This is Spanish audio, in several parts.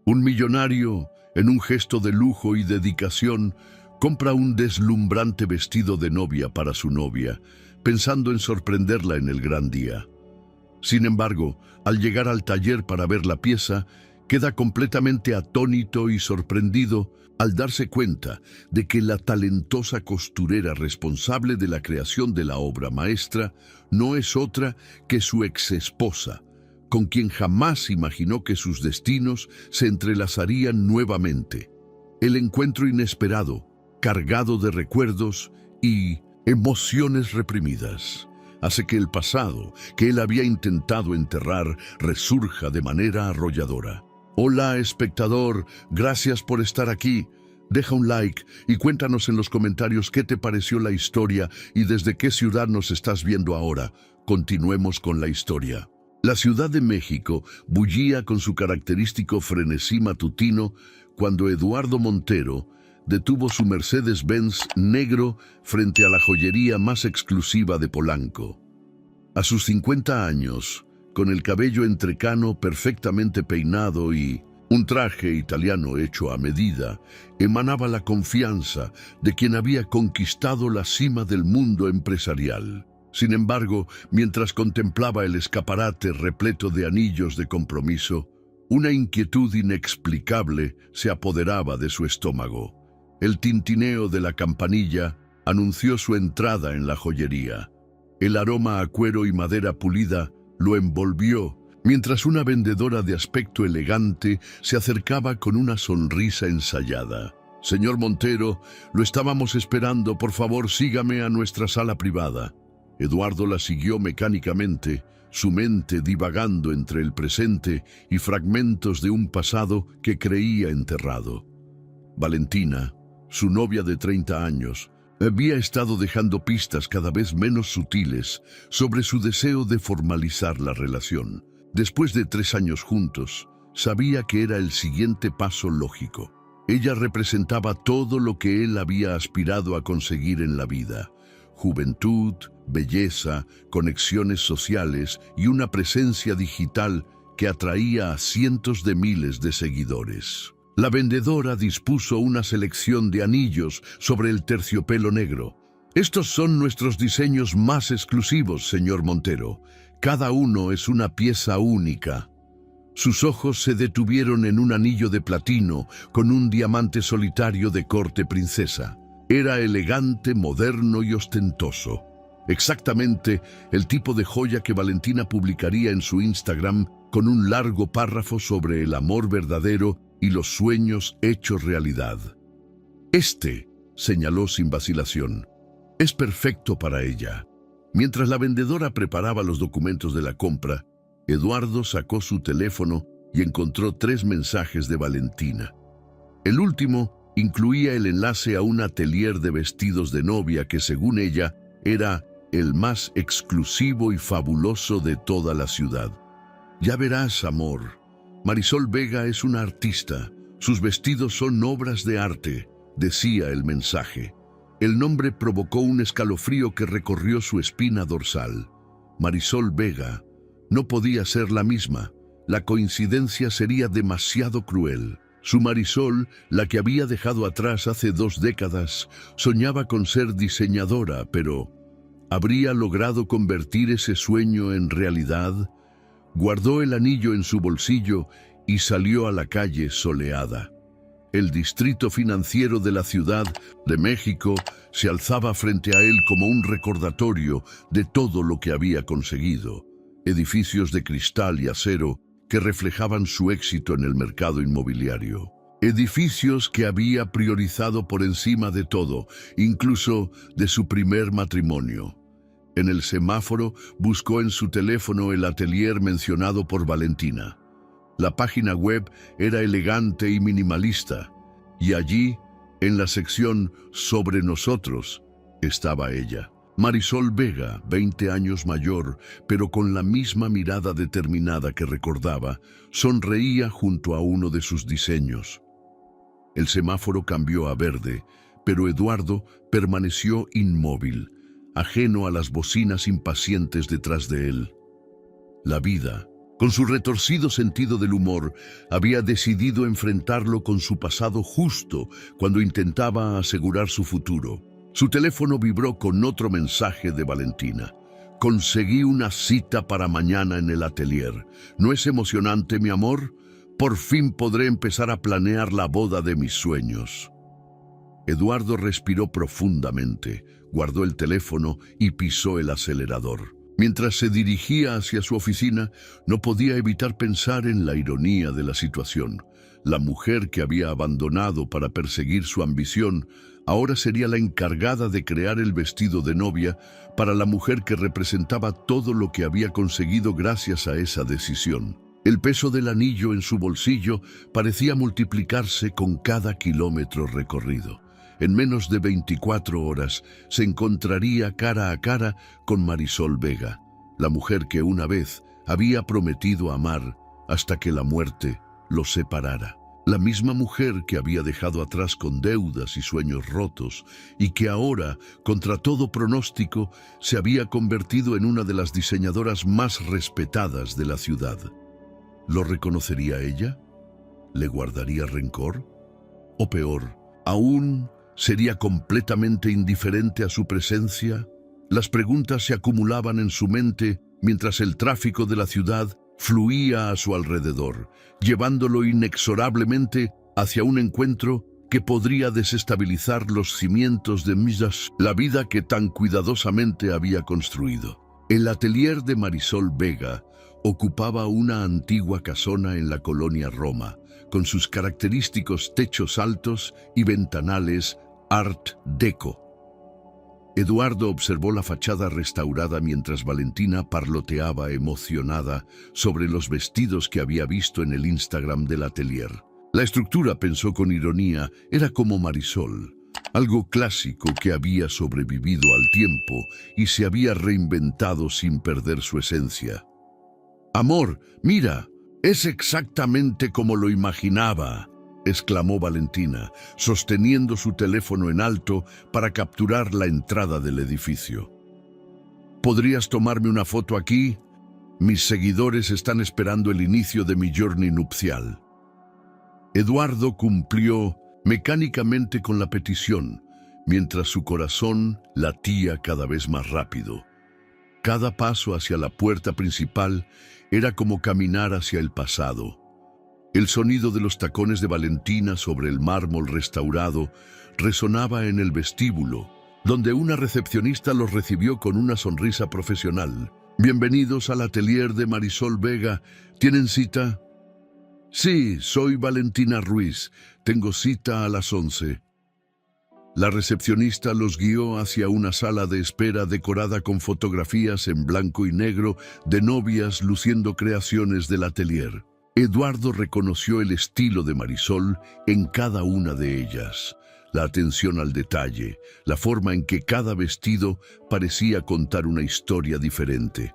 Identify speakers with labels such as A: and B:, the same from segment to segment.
A: Un millonario, en un gesto de lujo y dedicación, compra un deslumbrante vestido de novia para su novia, pensando en sorprenderla en el gran día. Sin embargo, al llegar al taller para ver la pieza, queda completamente atónito y sorprendido al darse cuenta de que la talentosa costurera responsable de la creación de la obra maestra no es otra que su exesposa, con quien jamás imaginó que sus destinos se entrelazarían nuevamente. El encuentro inesperado, cargado de recuerdos y emociones reprimidas, hace que el pasado que él había intentado enterrar resurja de manera arrolladora. Hola, espectador, gracias por estar aquí. Deja un like y cuéntanos en los comentarios qué te pareció la historia y desde qué ciudad nos estás viendo ahora. Continuemos con la historia. La Ciudad de México bullía con su característico frenesí matutino cuando Eduardo Montero detuvo su Mercedes-Benz negro frente a la joyería más exclusiva de Polanco. A sus 50 años, con el cabello entrecano perfectamente peinado y un traje italiano hecho a medida, emanaba la confianza de quien había conquistado la cima del mundo empresarial. Sin embargo, mientras contemplaba el escaparate repleto de anillos de compromiso, una inquietud inexplicable se apoderaba de su estómago. El tintineo de la campanilla anunció su entrada en la joyería. El aroma a cuero y madera pulida lo envolvió, mientras una vendedora de aspecto elegante se acercaba con una sonrisa ensayada. «Señor Montero, lo estábamos esperando, por favor sígame a nuestra sala privada». Eduardo la siguió mecánicamente, su mente divagando entre el presente y fragmentos de un pasado que creía enterrado. Valentina, su novia de 30 años, había estado dejando pistas cada vez menos sutiles sobre su deseo de formalizar la relación. Después de 3 años juntos, sabía que era el siguiente paso lógico. Ella representaba todo lo que él había aspirado a conseguir en la vida: juventud, belleza, conexiones sociales y una presencia digital que atraía a cientos de miles de seguidores. La vendedora dispuso una selección de anillos sobre el terciopelo negro. «Estos son nuestros diseños más exclusivos, señor Montero. Cada uno es una pieza única». Sus ojos se detuvieron en un anillo de platino con un diamante solitario de corte princesa. Era elegante, moderno y ostentoso. Exactamente el tipo de joya que Valentina publicaría en su Instagram con un largo párrafo sobre el amor verdadero y los sueños hechos realidad. «Este», señaló sin vacilación, «es perfecto para ella». Mientras la vendedora preparaba los documentos de la compra, Eduardo sacó su teléfono y encontró 3 mensajes de Valentina. El último incluía el enlace a un atelier de vestidos de novia que, según ella, era el más exclusivo y fabuloso de toda la ciudad. «Ya verás, amor. Marisol Vega es una artista. Sus vestidos son obras de arte», decía el mensaje. El nombre provocó un escalofrío que recorrió su espina dorsal. Marisol Vega no podía ser la misma. La coincidencia sería demasiado cruel. Su Marisol, la que había dejado atrás hace 2 décadas, soñaba con ser diseñadora, pero ¿habría logrado convertir ese sueño en realidad? Guardó el anillo en su bolsillo y salió a la calle soleada. El distrito financiero de la Ciudad de México se alzaba frente a él como un recordatorio de todo lo que había conseguido. Edificios de cristal y acero que reflejaban su éxito en el mercado inmobiliario. Edificios que había priorizado por encima de todo, incluso de su primer matrimonio. En el semáforo buscó en su teléfono el atelier mencionado por Valentina. La página web era elegante y minimalista, y allí, en la sección Sobre nosotros, estaba ella. Marisol Vega, 20 años mayor, pero con la misma mirada determinada que recordaba, sonreía junto a uno de sus diseños. El semáforo cambió a verde, pero Eduardo permaneció inmóvil, ajeno a las bocinas impacientes detrás de él. La vida, Con su retorcido sentido del humor, había decidido enfrentarlo con su pasado justo cuando intentaba asegurar su futuro. Su teléfono vibró con otro mensaje de Valentina. Conseguí una cita para mañana en el atelier. ¿No es emocionante, mi amor? Por fin podré empezar a planear la boda de mis sueños. Eduardo respiró profundamente, guardó el teléfono y pisó el acelerador. Mientras se dirigía hacia su oficina, no podía evitar pensar en la ironía de la situación. La mujer que había abandonado para perseguir su ambición, ahora sería la encargada de crear el vestido de novia para la mujer que representaba todo lo que había conseguido gracias a esa decisión. El peso del anillo en su bolsillo parecía multiplicarse con cada kilómetro recorrido. En menos de 24 horas se encontraría cara a cara con Marisol Vega, la mujer que una vez había prometido amar hasta que la muerte los separara. La misma mujer que había dejado atrás con deudas y sueños rotos y que ahora, contra todo pronóstico, se había convertido en una de las diseñadoras más respetadas de la ciudad. ¿Lo reconocería ella? ¿Le guardaría rencor? O peor, aún ¿sería completamente indiferente a su presencia? Las preguntas se acumulaban en su mente mientras el tráfico de la ciudad fluía a su alrededor, llevándolo inexorablemente hacia un encuentro que podría desestabilizar los cimientos de la vida que tan cuidadosamente había construido. El atelier de Marisol Vega ocupaba una antigua casona en la colonia Roma, con sus característicos techos altos y ventanales Art Deco. Eduardo observó la fachada restaurada mientras Valentina parloteaba emocionada sobre los vestidos que había visto en el Instagram del atelier. La estructura, pensó con ironía, era como Marisol, algo clásico que había sobrevivido al tiempo y se había reinventado sin perder su esencia. «Amor, mira, es exactamente como lo imaginaba», exclamó Valentina, sosteniendo su teléfono en alto para capturar la entrada del edificio. «¿Podrías tomarme una foto aquí? Mis seguidores están esperando el inicio de mi journey nupcial». Eduardo cumplió mecánicamente con la petición, mientras su corazón latía cada vez más rápido. Cada paso hacia la puerta principal era como caminar hacia el pasado. El sonido de los tacones de Valentina sobre el mármol restaurado resonaba en el vestíbulo, donde una recepcionista los recibió con una sonrisa profesional. «Bienvenidos al atelier de Marisol Vega. ¿Tienen cita?» «Sí, soy Valentina Ruiz. Tengo cita a las 11». La recepcionista los guió hacia una sala de espera decorada con fotografías en blanco y negro de novias luciendo creaciones del atelier. Eduardo reconoció el estilo de Marisol en cada una de ellas, la atención al detalle, la forma en que cada vestido parecía contar una historia diferente.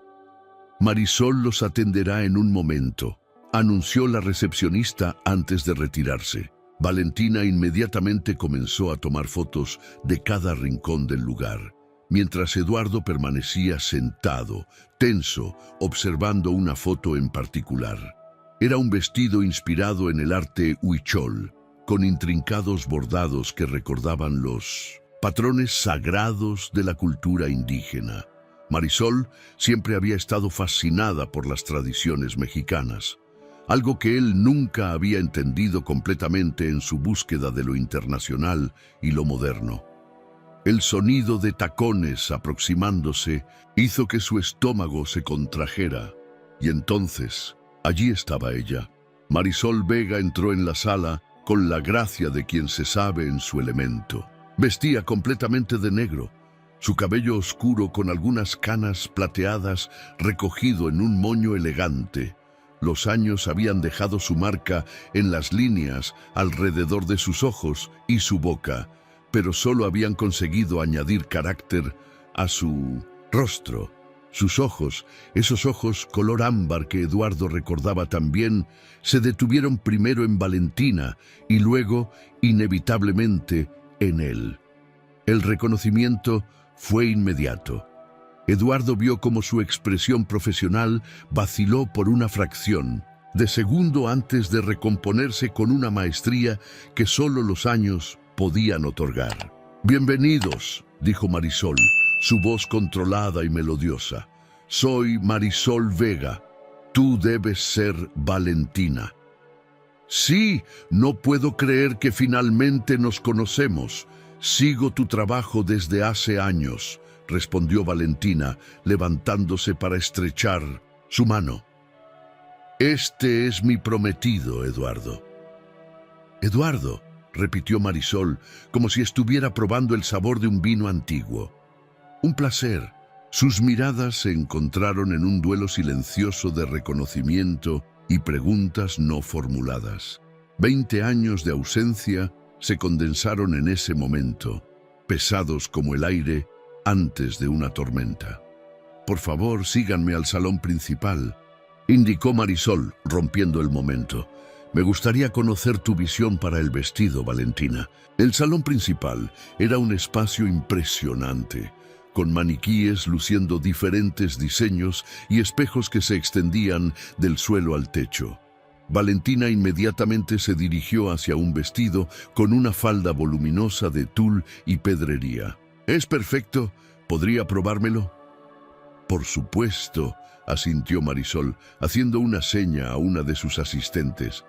A: «Marisol los atenderá en un momento», anunció la recepcionista antes de retirarse. Valentina inmediatamente comenzó a tomar fotos de cada rincón del lugar, mientras Eduardo permanecía sentado, tenso, observando una foto en particular. Era un vestido inspirado en el arte huichol, con intrincados bordados que recordaban los patrones sagrados de la cultura indígena. Marisol siempre había estado fascinada por las tradiciones mexicanas, algo que él nunca había entendido completamente en su búsqueda de lo internacional y lo moderno. El sonido de tacones aproximándose hizo que su estómago se contrajera, y entonces allí estaba ella. Marisol Vega entró en la sala con la gracia de quien se sabe en su elemento. Vestía completamente de negro, su cabello oscuro con algunas canas plateadas recogido en un moño elegante. Los años habían dejado su marca en las líneas alrededor de sus ojos y su boca, pero solo habían conseguido añadir carácter a su rostro. Sus ojos, esos ojos color ámbar que Eduardo recordaba tan bien, se detuvieron primero en Valentina y luego, inevitablemente, en él. El reconocimiento fue inmediato. Eduardo vio cómo su expresión profesional vaciló por una fracción de segundo antes de recomponerse con una maestría que solo los años podían otorgar. «Bienvenidos», dijo Marisol, su voz controlada y melodiosa. «Soy Marisol Vega. Tú debes ser Valentina». «Sí, no puedo creer que finalmente nos conocemos. Sigo tu trabajo desde hace años», respondió Valentina, levantándose para estrechar su mano. «Este es mi prometido, Eduardo». «Eduardo», repitió Marisol, como si estuviera probando el sabor de un vino antiguo. «Un placer». Sus miradas se encontraron en un duelo silencioso de reconocimiento y preguntas no formuladas. 20 años de ausencia se condensaron en ese momento, pesados como el aire antes de una tormenta. «Por favor, síganme al salón principal», indicó Marisol, rompiendo el momento. «Me gustaría conocer tu visión para el vestido, Valentina». El salón principal era un espacio impresionante, con maniquíes luciendo diferentes diseños y espejos que se extendían del suelo al techo. Valentina inmediatamente se dirigió hacia un vestido con una falda voluminosa de tul y pedrería. «Es perfecto. ¿Podría probármelo?» «Por supuesto», asintió Marisol, haciendo una seña a una de sus asistentes.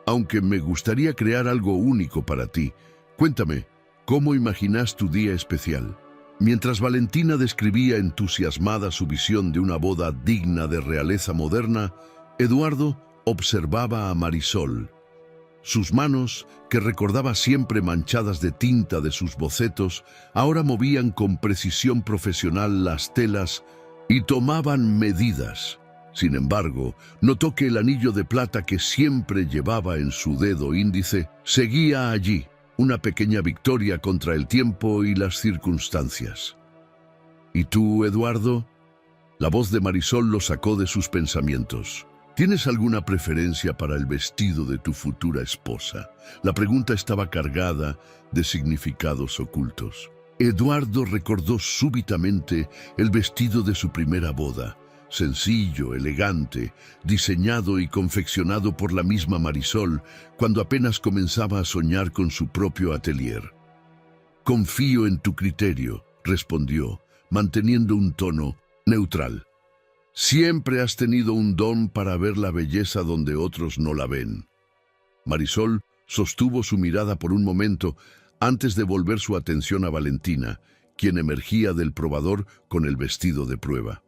A: «Aunque me gustaría crear algo único para ti. Cuéntame, ¿cómo imaginas tu día especial?» Mientras Valentina describía entusiasmada su visión de una boda digna de realeza moderna, Eduardo observaba a Marisol. Sus manos, que recordaba siempre manchadas de tinta de sus bocetos, ahora movían con precisión profesional las telas y tomaban medidas. Sin embargo, notó que el anillo de plata que siempre llevaba en su dedo índice seguía allí, una pequeña victoria contra el tiempo y las circunstancias. «¿Y tú, Eduardo?» La voz de Marisol lo sacó de sus pensamientos. «¿Tienes alguna preferencia para el vestido de tu futura esposa?» La pregunta estaba cargada de significados ocultos. Eduardo recordó súbitamente el vestido de su primera boda, sencillo, elegante, diseñado y confeccionado por la misma Marisol cuando apenas comenzaba a soñar con su propio atelier. «Confío en tu criterio», respondió, manteniendo un tono neutral. «Siempre has tenido un don para ver la belleza donde otros no la ven». Marisol sostuvo su mirada por un momento antes de volver su atención a Valentina, quien emergía del probador con el vestido de prueba.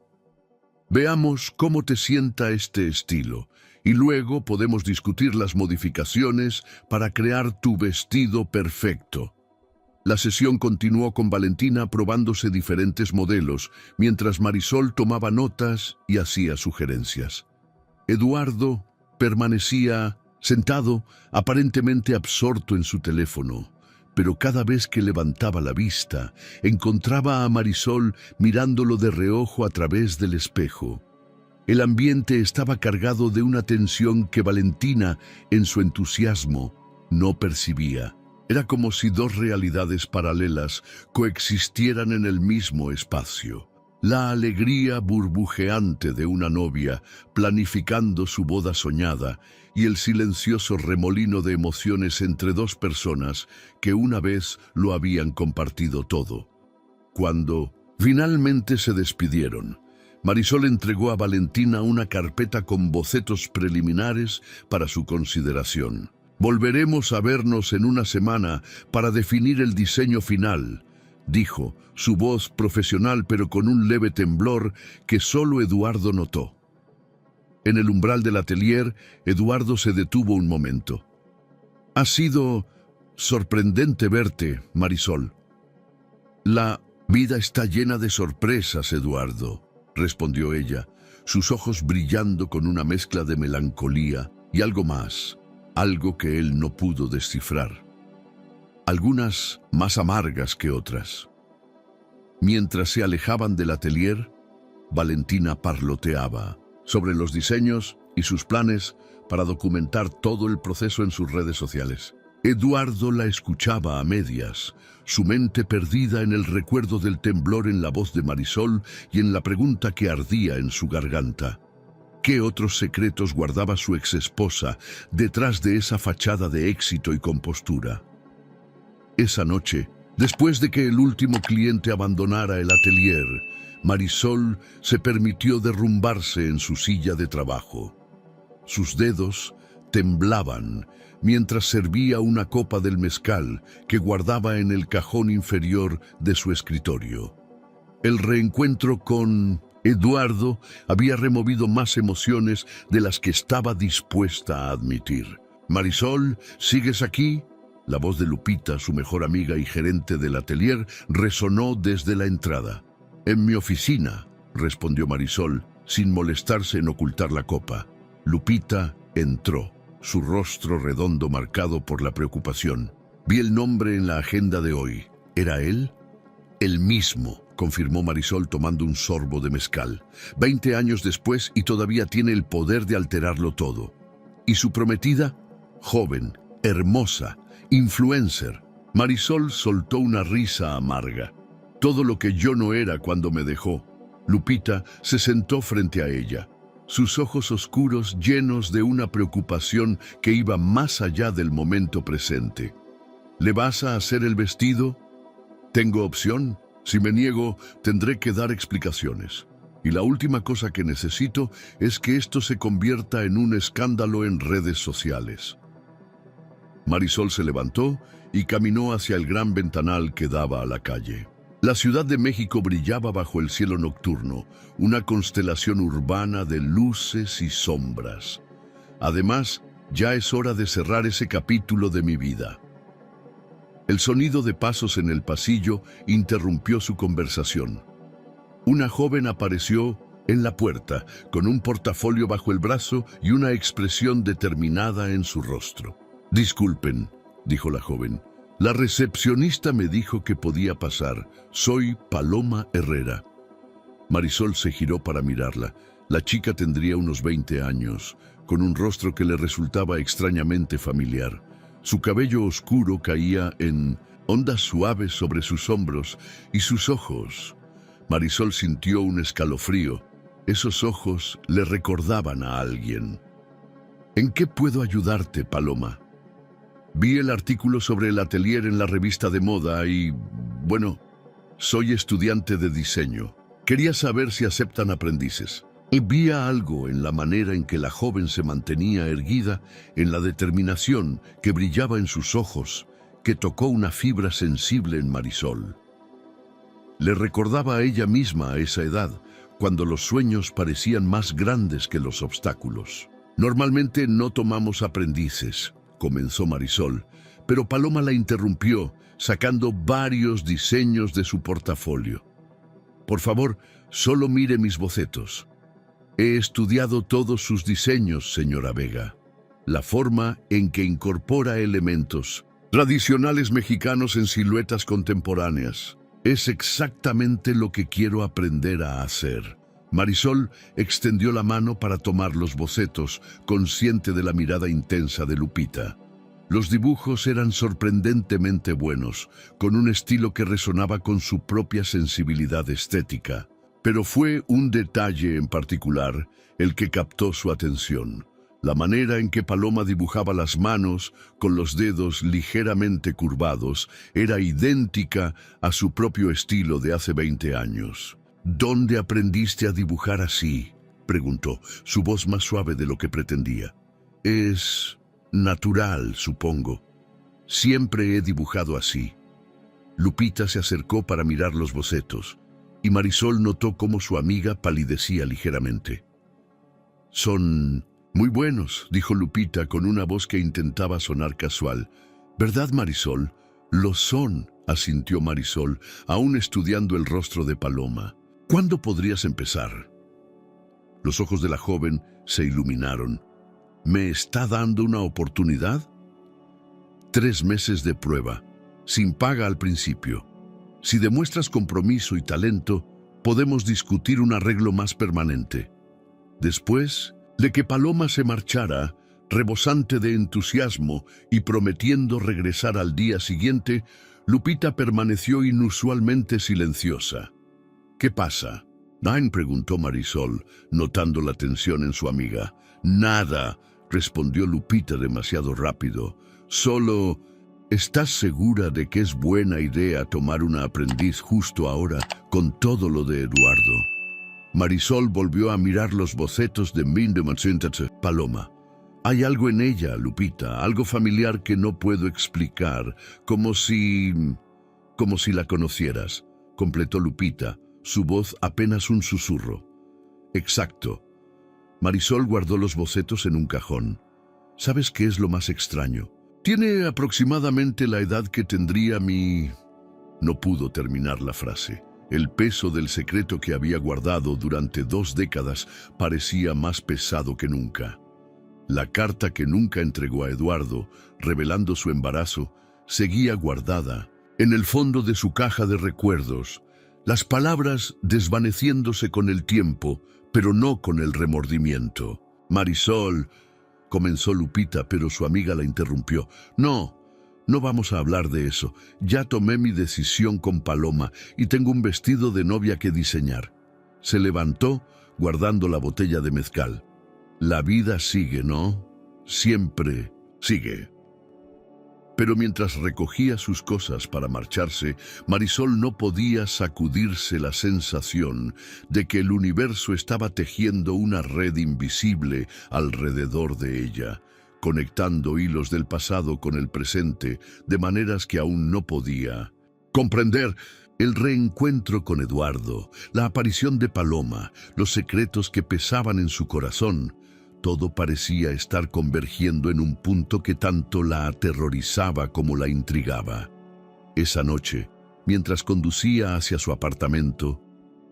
A: «Veamos cómo te sienta este estilo, y luego podemos discutir las modificaciones para crear tu vestido perfecto». La sesión continuó con Valentina probándose diferentes modelos, mientras Marisol tomaba notas y hacía sugerencias. Eduardo permanecía sentado, aparentemente absorto en su teléfono, pero cada vez que levantaba la vista, encontraba a Marisol mirándolo de reojo a través del espejo. El ambiente estaba cargado de una tensión que Valentina, en su entusiasmo, no percibía. Era como si dos realidades paralelas coexistieran en el mismo espacio. La alegría burbujeante de una novia planificando su boda soñada y el silencioso remolino de emociones entre dos personas que una vez lo habían compartido todo. Cuando finalmente se despidieron, Marisol entregó a Valentina una carpeta con bocetos preliminares para su consideración. «Volveremos a vernos en una semana para definir el diseño final», dijo, su voz profesional pero con un leve temblor que solo Eduardo notó. En el umbral del atelier, Eduardo se detuvo un momento. «Ha sido sorprendente verte, Marisol». «La vida está llena de sorpresas, Eduardo», respondió ella, sus ojos brillando con una mezcla de melancolía y algo más, algo que él no pudo descifrar. Algunas más amargas que otras. Mientras se alejaban del atelier, Valentina parloteaba sobre los diseños y sus planes para documentar todo el proceso en sus redes sociales. Eduardo la escuchaba a medias, su mente perdida en el recuerdo del temblor en la voz de Marisol y en la pregunta que ardía en su garganta. ¿Qué otros secretos guardaba su exesposa detrás de esa fachada de éxito y compostura? Esa noche, después de que el último cliente abandonara el atelier, Marisol se permitió derrumbarse en su silla de trabajo. Sus dedos temblaban mientras servía una copa del mezcal que guardaba en el cajón inferior de su escritorio. El reencuentro con Eduardo había removido más emociones de las que estaba dispuesta a admitir. «Marisol, ¿sigues aquí?». La voz de Lupita, su mejor amiga y gerente del atelier, resonó desde la entrada. «En mi oficina», respondió Marisol, sin molestarse en ocultar la copa. Lupita entró, su rostro redondo marcado por la preocupación. «Vi el nombre en la agenda de hoy. ¿Era él?». «El mismo», confirmó Marisol tomando un sorbo de mezcal. 20 años después y todavía tiene el poder de alterarlo todo. ¿Y su prometida? Joven, hermosa, influencer». Marisol soltó una risa amarga. «Todo lo que yo no era cuando me dejó». Lupita se sentó frente a ella, sus ojos oscuros llenos de una preocupación que iba más allá del momento presente. «¿Le vas a hacer el vestido?». «Tengo opción. Si me niego, tendré que dar explicaciones. Y la última cosa que necesito es que esto se convierta en un escándalo en redes sociales». Marisol se levantó y caminó hacia el gran ventanal que daba a la calle. La Ciudad de México brillaba bajo el cielo nocturno, una constelación urbana de luces y sombras. Además, ya es hora de cerrar ese capítulo de mi vida. El sonido de pasos en el pasillo interrumpió su conversación. Una joven apareció en la puerta, con un portafolio bajo el brazo y una expresión determinada en su rostro. «Disculpen», dijo la joven. «La recepcionista me dijo que podía pasar. Soy Paloma Herrera». Marisol se giró para mirarla. La chica tendría unos 20 años, con un rostro que le resultaba extrañamente familiar. Su cabello oscuro caía en ondas suaves sobre sus hombros y sus ojos. Marisol sintió un escalofrío. Esos ojos le recordaban a alguien. «¿En qué puedo ayudarte, Paloma?». «Vi el artículo sobre el atelier en la revista de moda y, bueno, soy estudiante de diseño. Quería saber si aceptan aprendices». Y vi algo en la manera en que la joven se mantenía erguida, en la determinación que brillaba en sus ojos, que tocó una fibra sensible en Marisol. Le recordaba a ella misma a esa edad, cuando los sueños parecían más grandes que los obstáculos. «Normalmente no tomamos aprendices», comenzó Marisol, pero Paloma la interrumpió, sacando varios diseños de su portafolio. «Por favor, solo mire mis bocetos. He estudiado todos sus diseños, señora Vega. La forma en que incorpora elementos tradicionales mexicanos en siluetas contemporáneas es exactamente lo que quiero aprender a hacer». Marisol extendió la mano para tomar los bocetos, consciente de la mirada intensa de Lupita. Los dibujos eran sorprendentemente buenos, con un estilo que resonaba con su propia sensibilidad estética. Pero fue un detalle en particular el que captó su atención. La manera en que Paloma dibujaba las manos, con los dedos ligeramente curvados, era idéntica a su propio estilo de hace 20 años. «¿Dónde aprendiste a dibujar así?», preguntó, su voz más suave de lo que pretendía. «Es natural, supongo. Siempre he dibujado así». Lupita se acercó para mirar los bocetos, y Marisol notó cómo su amiga palidecía ligeramente. «Son muy buenos», dijo Lupita con una voz que intentaba sonar casual. «¿Verdad, Marisol?». «Lo son», asintió Marisol, aún estudiando el rostro de Paloma. «¿Cuándo podrías empezar?». Los ojos de la joven se iluminaron. «¿Me está dando una oportunidad?». 3 meses de prueba, sin paga al principio. Si demuestras compromiso y talento, podemos discutir un arreglo más permanente. Después de que Paloma se marchara, Rebosante de entusiasmo y prometiendo regresar al día siguiente, Lupita permaneció inusualmente silenciosa. ¿Qué pasa? Nine, preguntó Marisol, notando la tensión en su amiga. Nada, respondió Lupita demasiado rápido. Solo, ¿estás segura de que es buena idea tomar una aprendiz justo ahora con todo lo de Eduardo? Marisol volvió a mirar los bocetos de Paloma. Hay algo en ella, Lupita, algo familiar que no puedo explicar, como si la conocieras, completó Lupita, su voz apenas un susurro. Exacto. Marisol guardó los bocetos en un cajón. ¿Sabes qué es lo más extraño? Tiene aproximadamente la edad que tendría mi... No pudo terminar la frase. El peso del secreto que había guardado durante 2 décadas parecía más pesado que nunca. La carta que nunca entregó a Eduardo, revelando su embarazo, seguía guardada en el fondo de su caja de recuerdos, las palabras desvaneciéndose con el tiempo, pero no con el remordimiento. Marisol, comenzó Lupita, pero su amiga la interrumpió. No vamos a hablar de eso. Ya tomé mi decisión con Paloma y tengo un vestido de novia que diseñar. Se levantó, guardando la botella de mezcal. La vida sigue, ¿no? Siempre sigue. Pero mientras recogía sus cosas para marcharse, Marisol no podía sacudirse la sensación de que el universo estaba tejiendo una red invisible alrededor de ella, conectando hilos del pasado con el presente de maneras que aún no podía comprender. El reencuentro con Eduardo, la aparición de Paloma, los secretos que pesaban en su corazón, todo parecía estar convergiendo en un punto que tanto la aterrorizaba como la intrigaba. Esa noche, mientras conducía hacia su apartamento,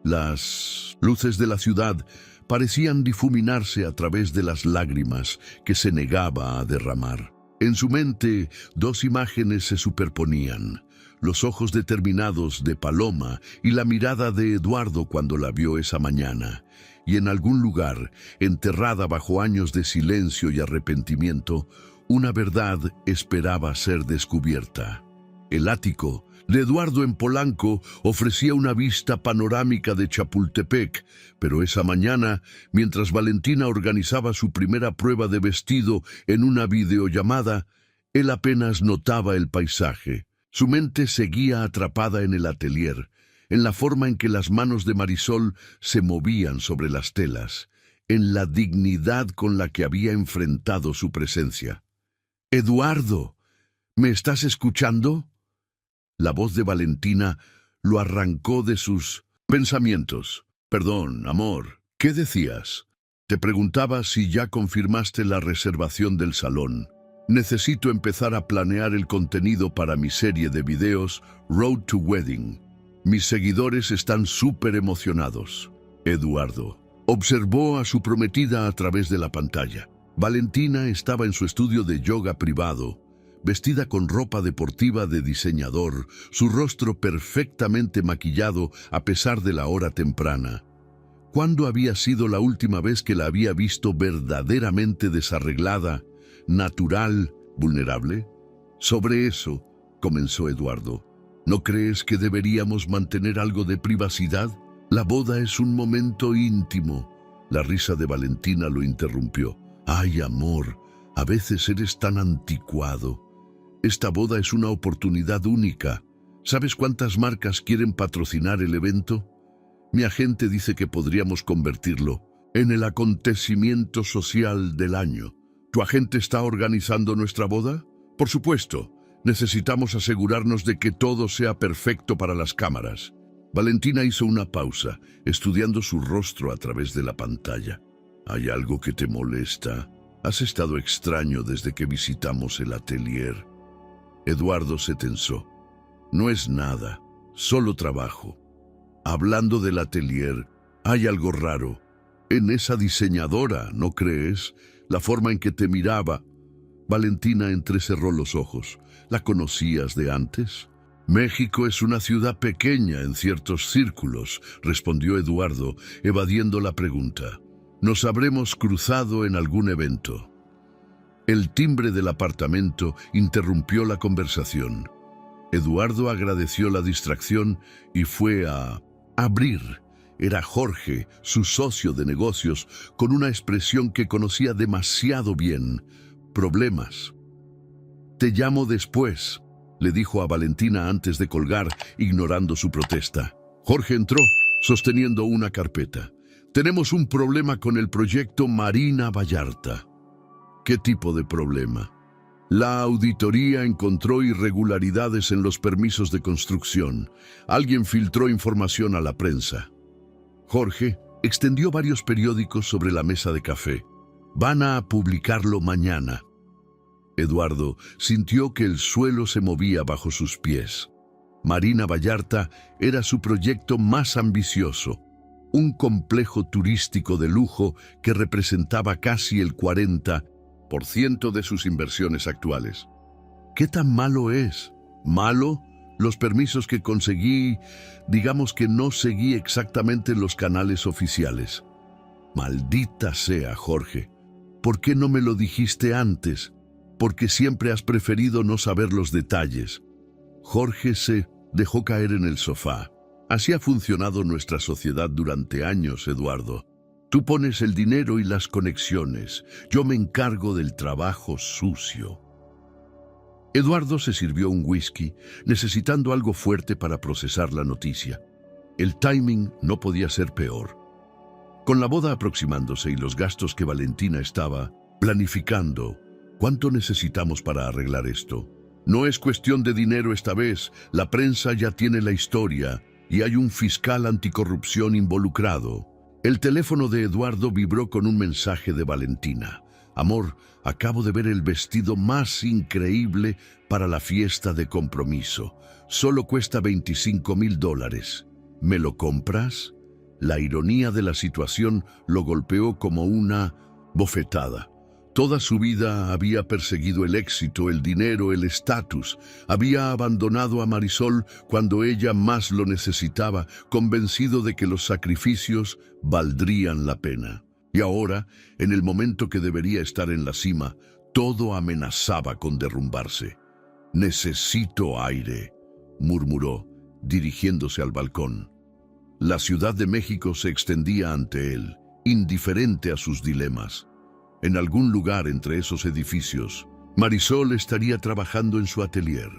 A: las luces de la ciudad parecían difuminarse a través de las lágrimas que se negaba a derramar. En su mente, 2 imágenes se superponían: los ojos determinados de Paloma y la mirada de Eduardo cuando la vio esa mañana. Y en algún lugar, enterrada bajo años de silencio y arrepentimiento, una verdad esperaba ser descubierta. El ático de Eduardo en Polanco ofrecía una vista panorámica de Chapultepec, pero esa mañana, mientras Valentina organizaba su primera prueba de vestido en una videollamada, él apenas notaba el paisaje. Su mente seguía atrapada en el atelier, en la forma en que las manos de Marisol se movían sobre las telas, en la dignidad con la que había enfrentado su presencia. «Eduardo, ¿me estás escuchando?». La voz de Valentina lo arrancó de sus pensamientos. «Perdón, amor, ¿qué decías?». «Te preguntaba si ya confirmaste la reservación del salón. Necesito empezar a planear el contenido para mi serie de videos Road to Wedding. Mis seguidores están súper emocionados». Eduardo observó a su prometida a través de la pantalla. Valentina estaba en su estudio de yoga privado, vestida con ropa deportiva de diseñador, su rostro perfectamente maquillado a pesar de la hora temprana. ¿Cuándo había sido la última vez que la había visto verdaderamente desarreglada, natural, vulnerable? «Sobre eso», comenzó Eduardo, ¿no crees que deberíamos mantener algo de privacidad? La boda es un momento íntimo. La risa de Valentina lo interrumpió. «Ay, amor, a veces eres tan anticuado. Esta boda es una oportunidad única. ¿Sabes cuántas marcas quieren patrocinar el evento? Mi agente dice que podríamos convertirlo en el acontecimiento social del año». «¿Tu agente está organizando nuestra boda?». «Por supuesto. Necesitamos asegurarnos de que todo sea perfecto para las cámaras». Valentina hizo una pausa, estudiando su rostro a través de la pantalla. «¿Hay algo que te molesta? Has estado extraño desde que visitamos el atelier». Eduardo se tensó. «No es nada, solo trabajo». «Hablando del atelier, hay algo raro. En esa diseñadora, ¿no crees? La forma en que te miraba». Valentina entrecerró los ojos. «¿La conocías de antes?». «México es una ciudad pequeña en ciertos círculos», respondió Eduardo, evadiendo la pregunta. «Nos habremos cruzado en algún evento». El timbre del apartamento interrumpió la conversación. Eduardo agradeció la distracción y fue a abrir. Era Jorge, su socio de negocios, con una expresión que conocía demasiado bien. Problemas. «Te llamo después», le dijo a Valentina antes de colgar, ignorando su protesta. Jorge entró, sosteniendo una carpeta. «Tenemos un problema con el proyecto Marina Vallarta». «¿Qué tipo de problema?» «La auditoría encontró irregularidades en los permisos de construcción. Alguien filtró información a la prensa». Jorge extendió varios periódicos sobre la mesa de café. «Van a publicarlo mañana». Eduardo sintió que el suelo se movía bajo sus pies. Marina Vallarta era su proyecto más ambicioso, un complejo turístico de lujo que representaba casi el 40% de sus inversiones actuales. ¿Qué tan malo es? ¿Malo? Los permisos que conseguí, digamos que no seguí exactamente los canales oficiales. Maldita sea, Jorge. ¿Por qué no me lo dijiste antes? Porque siempre has preferido no saber los detalles. Jorge se dejó caer en el sofá. Así ha funcionado nuestra sociedad durante años, Eduardo. Tú pones el dinero y las conexiones. Yo me encargo del trabajo sucio. Eduardo se sirvió un whisky, necesitando algo fuerte para procesar la noticia. El timing no podía ser peor. Con la boda aproximándose y los gastos que Valentina estaba planificando, ¿cuánto necesitamos para arreglar esto? No es cuestión de dinero esta vez, la prensa ya tiene la historia y hay un fiscal anticorrupción involucrado. El teléfono de Eduardo vibró con un mensaje de Valentina. Amor, acabo de ver el vestido más increíble para la fiesta de compromiso. Solo cuesta $25,000. ¿Me lo compras? La ironía de la situación lo golpeó como una bofetada. Toda su vida había perseguido el éxito, el dinero, el estatus. Había abandonado a Marisol cuando ella más lo necesitaba, convencido de que los sacrificios valdrían la pena. Y ahora, en el momento que debería estar en la cima, todo amenazaba con derrumbarse. «Necesito aire», murmuró, dirigiéndose al balcón. La Ciudad de México se extendía ante él, indiferente a sus dilemas. En algún lugar entre esos edificios, Marisol estaría trabajando en su atelier,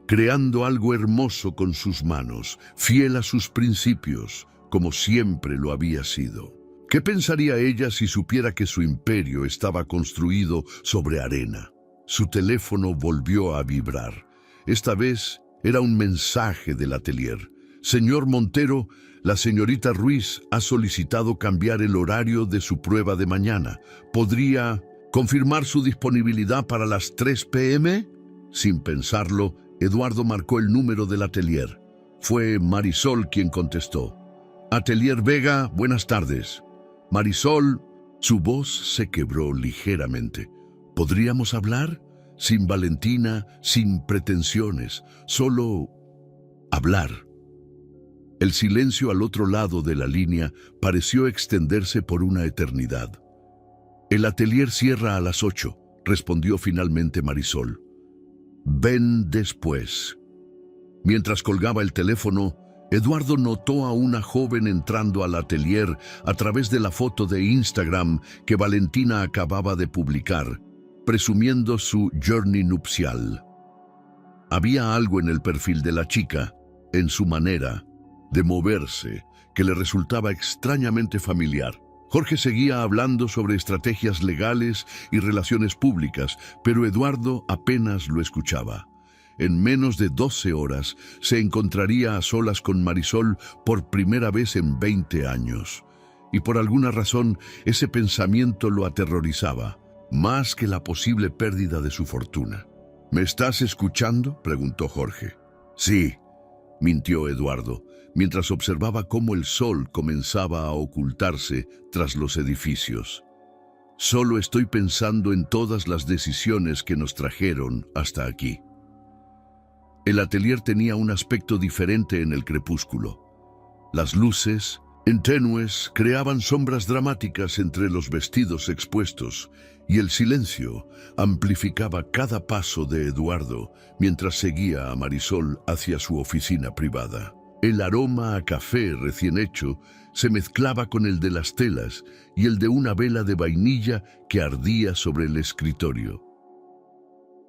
A: creando algo hermoso con sus manos, fiel a sus principios, como siempre lo había sido. ¿Qué pensaría ella si supiera que su imperio estaba construido sobre arena? Su teléfono volvió a vibrar. Esta vez era un mensaje del atelier. «Señor Montero, la señorita Ruiz ha solicitado cambiar el horario de su prueba de mañana. ¿Podría confirmar su disponibilidad para las 3 p.m.? Sin pensarlo, Eduardo marcó el número del atelier. Fue Marisol quien contestó. «Atelier Vega, buenas tardes». «Marisol», su voz se quebró ligeramente. «¿Podríamos hablar? Sin Valentina, sin pretensiones, solo hablar». El silencio al otro lado de la línea pareció extenderse por una eternidad. «El atelier cierra a las 8», respondió finalmente Marisol. «Ven después». Mientras colgaba el teléfono, Eduardo notó a una joven entrando al atelier a través de la foto de Instagram que Valentina acababa de publicar, presumiendo su journey nupcial. Había algo en el perfil de la chica, en su manera de moverse, que le resultaba extrañamente familiar. Jorge seguía hablando sobre estrategias legales y relaciones públicas, pero Eduardo apenas lo escuchaba. En menos de 12 horas se encontraría a solas con Marisol por primera vez en 20 años. Y por alguna razón ese pensamiento lo aterrorizaba, más que la posible pérdida de su fortuna. «¿Me estás escuchando?», preguntó Jorge. «Sí», mintió Eduardo, mientras observaba cómo el sol comenzaba a ocultarse tras los edificios. «Solo estoy pensando en todas las decisiones que nos trajeron hasta aquí». El atelier tenía un aspecto diferente en el crepúsculo. Las luces, En tenues creaban sombras dramáticas entre los vestidos expuestos, y el silencio amplificaba cada paso de Eduardo mientras seguía a Marisol hacia su oficina privada. El aroma a café recién hecho se mezclaba con el de las telas y el de una vela de vainilla que ardía sobre el escritorio.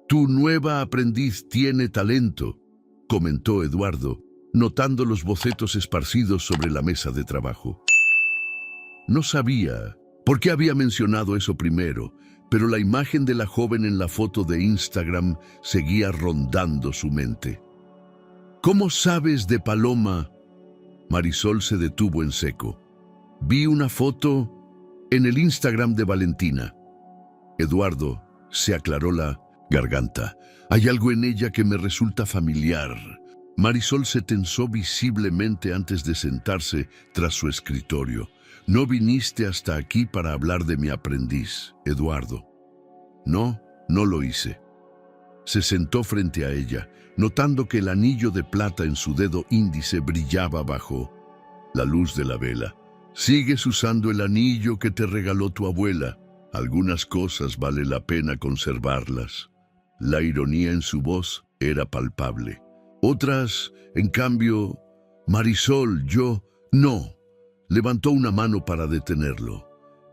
A: «Tu nueva aprendiz tiene talento», comentó Eduardo, notando los bocetos esparcidos sobre la mesa de trabajo. No sabía por qué había mencionado eso primero, pero la imagen de la joven en la foto de Instagram seguía rondando su mente. «¿Cómo sabes de Paloma?» Marisol se detuvo en seco. «Vi una foto en el Instagram de Valentina». Eduardo se aclaró la garganta. «Hay algo en ella que me resulta familiar». Marisol se tensó visiblemente antes de sentarse tras su escritorio. «No viniste hasta aquí para hablar de mi aprendiz, Eduardo». «No, no lo hice». Se sentó frente a ella, notando que el anillo de plata en su dedo índice brillaba bajo la luz de la vela. «Sigues usando el anillo que te regaló tu abuela. Algunas cosas vale la pena conservarlas». La ironía en su voz era palpable. «Otras, en cambio, Marisol, yo, no». Levantó una mano para detenerlo.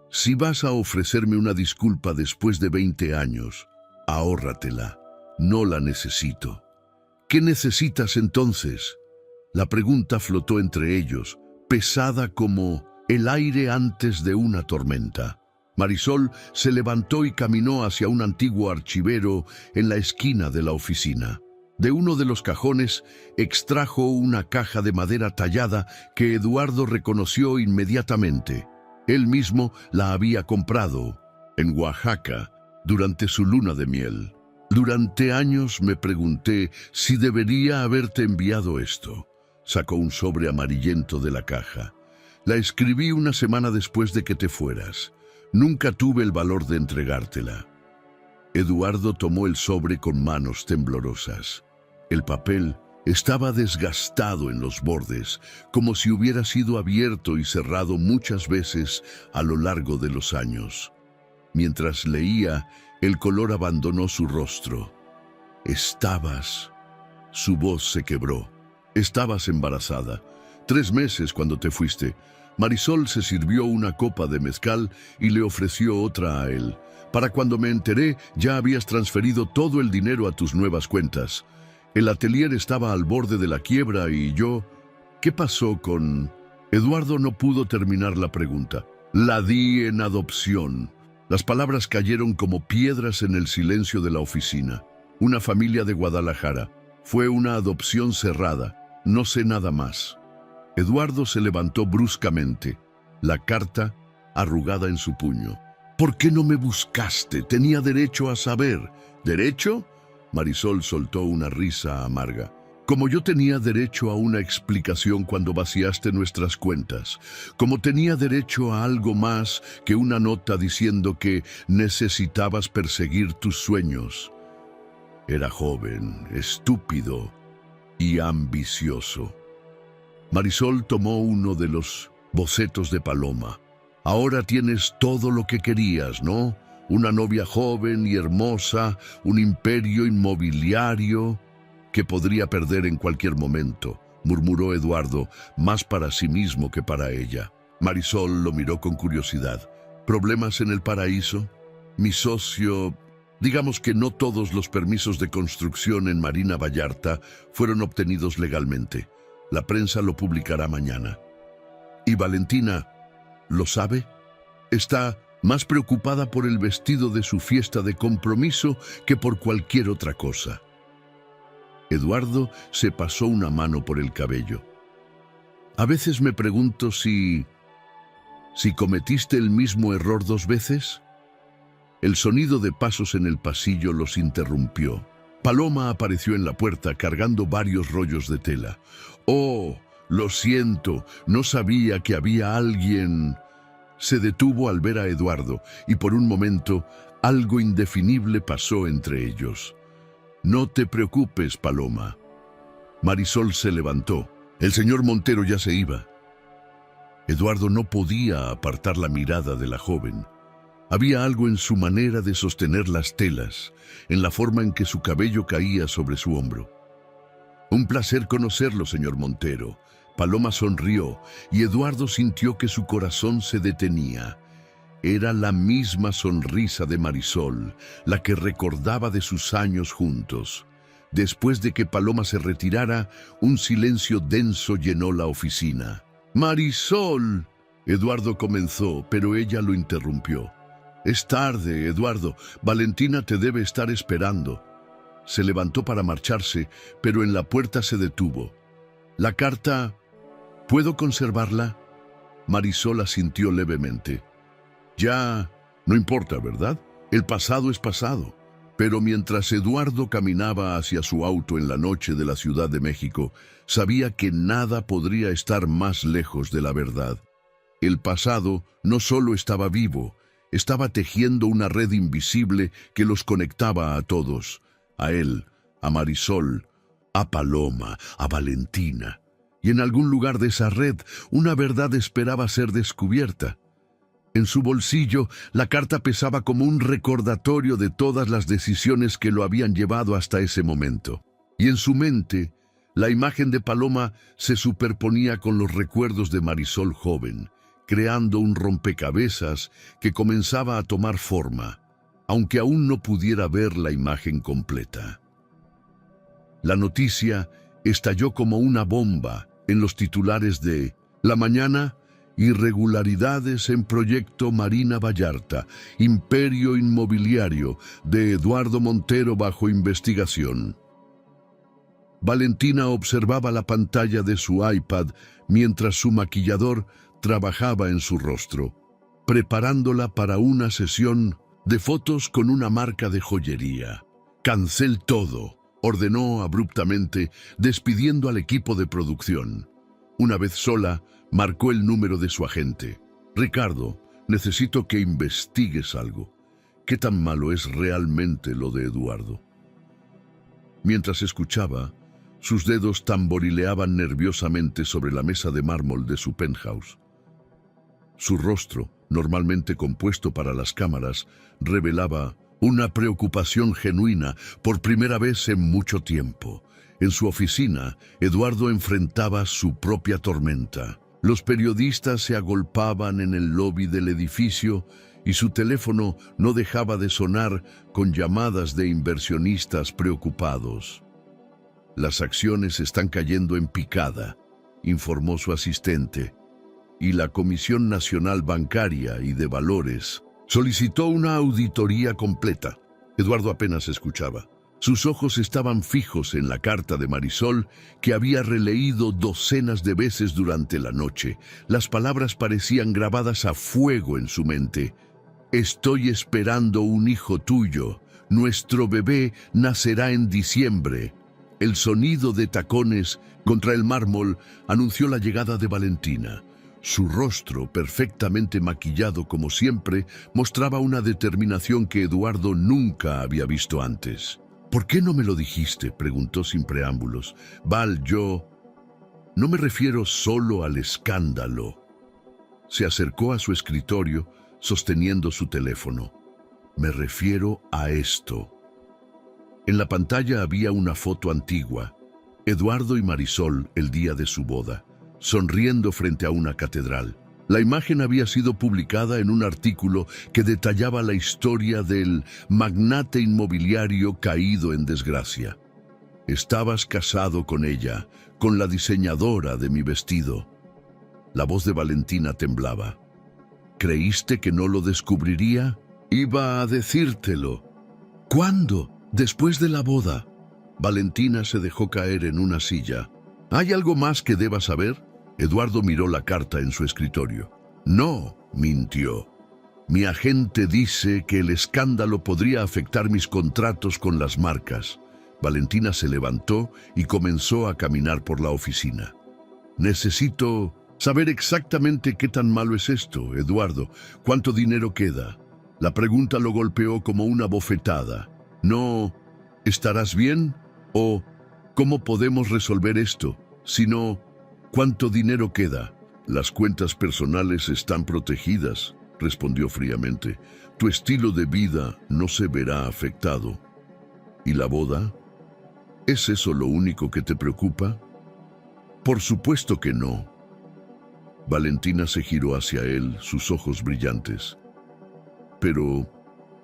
A: «Si vas a ofrecerme una disculpa después de 20 años, ahórratela. No la necesito». «¿Qué necesitas entonces?». La pregunta flotó entre ellos, pesada como el aire antes de una tormenta. Marisol se levantó y caminó hacia un antiguo archivero en la esquina de la oficina. De uno de los cajones extrajo una caja de madera tallada que Eduardo reconoció inmediatamente. Él mismo la había comprado en Oaxaca durante su luna de miel. «Durante años me pregunté si debería haberte enviado esto». Sacó un sobre amarillento de la caja. «La escribí una semana después de que te fueras. Nunca tuve el valor de entregártela». Eduardo tomó el sobre con manos temblorosas. El papel estaba desgastado en los bordes, como si hubiera sido abierto y cerrado muchas veces a lo largo de los años. Mientras leía, el color abandonó su rostro. «Estabas...» Su voz se quebró. «Estabas embarazada. 3 meses cuando te fuiste». Marisol se sirvió una copa de mezcal y le ofreció otra a él. «Para cuando me enteré, ya habías transferido todo el dinero a tus nuevas cuentas. El atelier estaba al borde de la quiebra y yo... ¿Qué pasó con...?» Eduardo no pudo terminar la pregunta. «La di en adopción». Las palabras cayeron como piedras en el silencio de la oficina. «Una familia de Guadalajara. Fue una adopción cerrada. No sé nada más». Eduardo se levantó bruscamente, la carta arrugada en su puño. «¿Por qué no me buscaste? Tenía derecho a saber». «¿Derecho?». Marisol soltó una risa amarga. «Como yo tenía derecho a una explicación cuando vaciaste nuestras cuentas. Como tenía derecho a algo más que una nota diciendo que necesitabas perseguir tus sueños». Era joven, estúpido y ambicioso. Marisol tomó uno de los bocetos de Paloma. «Ahora tienes todo lo que querías, ¿no? Una novia joven y hermosa, un imperio inmobiliario que podría perder en cualquier momento», murmuró Eduardo, más para sí mismo que para ella. Marisol lo miró con curiosidad. «¿Problemas en el paraíso? Mi socio...». Digamos que no todos los permisos de construcción en Marina Vallarta fueron obtenidos legalmente. La prensa lo publicará mañana. ¿Y Valentina lo sabe? Está más preocupada por el vestido de su fiesta de compromiso que por cualquier otra cosa». Eduardo se pasó una mano por el cabello. «A veces me pregunto si cometiste el mismo error 2 veces». El sonido de pasos en el pasillo los interrumpió. Paloma apareció en la puerta cargando varios rollos de tela. «Oh, lo siento, no sabía que había alguien...». Se detuvo al ver a Eduardo y por un momento algo indefinible pasó entre ellos. «No te preocupes, Paloma». Marisol se levantó. «El señor Montero ya se iba». Eduardo no podía apartar la mirada de la joven. Había algo en su manera de sostener las telas, en la forma en que su cabello caía sobre su hombro. Un placer conocerlo, señor Montero. Paloma sonrió y Eduardo sintió que su corazón se detenía. Era la misma sonrisa de Marisol, la que recordaba de sus años juntos. Después de que Paloma se retirara, un silencio denso llenó la oficina. «Marisol», Eduardo comenzó, pero ella lo interrumpió. «Es tarde, Eduardo. Valentina te debe estar esperando». Se levantó para marcharse, pero en la puerta se detuvo. «La carta, ¿puedo conservarla?». Marisol asintió levemente. «Ya, no importa, ¿verdad? El pasado es pasado». Pero mientras Eduardo caminaba hacia su auto en la noche de la Ciudad de México, sabía que nada podría estar más lejos de la verdad. El pasado no solo estaba vivo, estaba tejiendo una red invisible que los conectaba a todos, a él, a Marisol, a Paloma, a Valentina. Y en algún lugar de esa red, una verdad esperaba ser descubierta. En su bolsillo, la carta pesaba como un recordatorio de todas las decisiones que lo habían llevado hasta ese momento. Y en su mente, la imagen de Paloma se superponía con los recuerdos de Marisol joven, creando un rompecabezas que comenzaba a tomar forma, aunque aún no pudiera ver la imagen completa. La noticia estalló como una bomba en los titulares de La Mañana. Irregularidades en proyecto Marina Vallarta, Imperio Inmobiliario de Eduardo Montero bajo investigación. Valentina observaba la pantalla de su iPad mientras su maquillador trabajaba en su rostro, preparándola para una sesión de fotos con una marca de joyería. «Cancel todo», ordenó abruptamente, despidiendo al equipo de producción. Una vez sola, marcó el número de su agente. «Ricardo, necesito que investigues algo. ¿Qué tan malo es realmente lo de Eduardo?». Mientras escuchaba, sus dedos tamborileaban nerviosamente sobre la mesa de mármol de su penthouse. Su rostro, normalmente compuesto para las cámaras, revelaba una preocupación genuina por primera vez en mucho tiempo. En su oficina, Eduardo enfrentaba su propia tormenta. Los periodistas se agolpaban en el lobby del edificio y su teléfono no dejaba de sonar con llamadas de inversionistas preocupados. «Las acciones están cayendo en picada», informó su asistente, y la Comisión Nacional Bancaria y de Valores solicitó una auditoría completa. Eduardo apenas escuchaba. Sus ojos estaban fijos en la carta de Marisol, que había releído docenas de veces durante la noche. Las palabras parecían grabadas a fuego en su mente. «Estoy esperando un hijo tuyo. Nuestro bebé nacerá en diciembre». El sonido de tacones contra el mármol anunció la llegada de Valentina. Su rostro, perfectamente maquillado como siempre, mostraba una determinación que Eduardo nunca había visto antes. «¿Por qué no me lo dijiste?», preguntó sin preámbulos. «Val, yo no me refiero solo al escándalo». Se acercó a su escritorio, sosteniendo su teléfono. «Me refiero a esto». En la pantalla había una foto antigua. Eduardo y Marisol el día de su boda, sonriendo frente a una catedral. La imagen había sido publicada en un artículo que detallaba la historia del magnate inmobiliario caído en desgracia. «Estabas casado con ella, con la diseñadora de mi vestido». La voz de Valentina temblaba. «¿Creíste que no lo descubriría? Iba a decírtelo». «¿Cuándo?». «Después de la boda». Valentina se dejó caer en una silla. «¿Hay algo más que deba saber?». Eduardo miró la carta en su escritorio. «No», mintió. «Mi agente dice que el escándalo podría afectar mis contratos con las marcas». Valentina se levantó y comenzó a caminar por la oficina. «Necesito saber exactamente qué tan malo es esto, Eduardo. ¿Cuánto dinero queda?». La pregunta lo golpeó como una bofetada. No, ¿estarás bien? O, ¿cómo podemos resolver esto? Sino, ¿cuánto dinero queda? Las cuentas personales están protegidas, respondió fríamente. Tu estilo de vida no se verá afectado. ¿Y la boda? ¿Es eso lo único que te preocupa? Por supuesto que no. Valentina se giró hacia él, sus ojos brillantes. Pero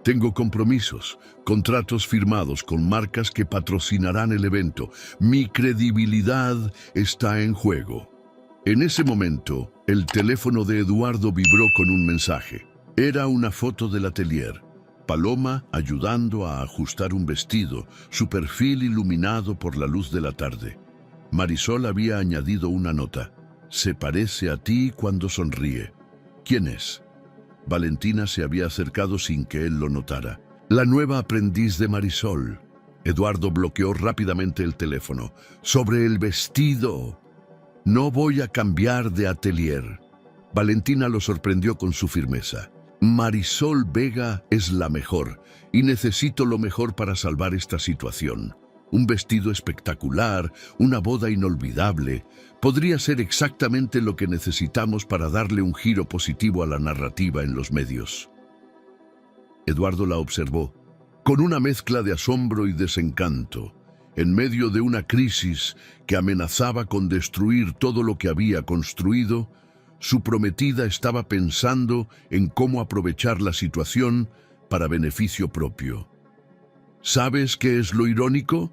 A: tengo compromisos, contratos firmados con marcas que patrocinarán el evento. Mi credibilidad está en juego. En ese momento, el teléfono de Eduardo vibró con un mensaje. Era una foto del atelier. Paloma ayudando a ajustar un vestido, su perfil iluminado por la luz de la tarde. Marisol había añadido una nota. Se parece a ti cuando sonríe. ¿Quién es? Valentina se había acercado sin que él lo notara. La nueva aprendiz de Marisol. Eduardo bloqueó rápidamente el teléfono. Sobre el vestido. No voy a cambiar de atelier. Valentina lo sorprendió con su firmeza. Marisol Vega es la mejor y necesito lo mejor para salvar esta situación. Un vestido espectacular, una boda inolvidable, podría ser exactamente lo que necesitamos para darle un giro positivo a la narrativa en los medios. Eduardo la observó, con una mezcla de asombro y desencanto, en medio de una crisis que amenazaba con destruir todo lo que había construido. Su prometida estaba pensando en cómo aprovechar la situación para beneficio propio. ¿Sabes qué es lo irónico?,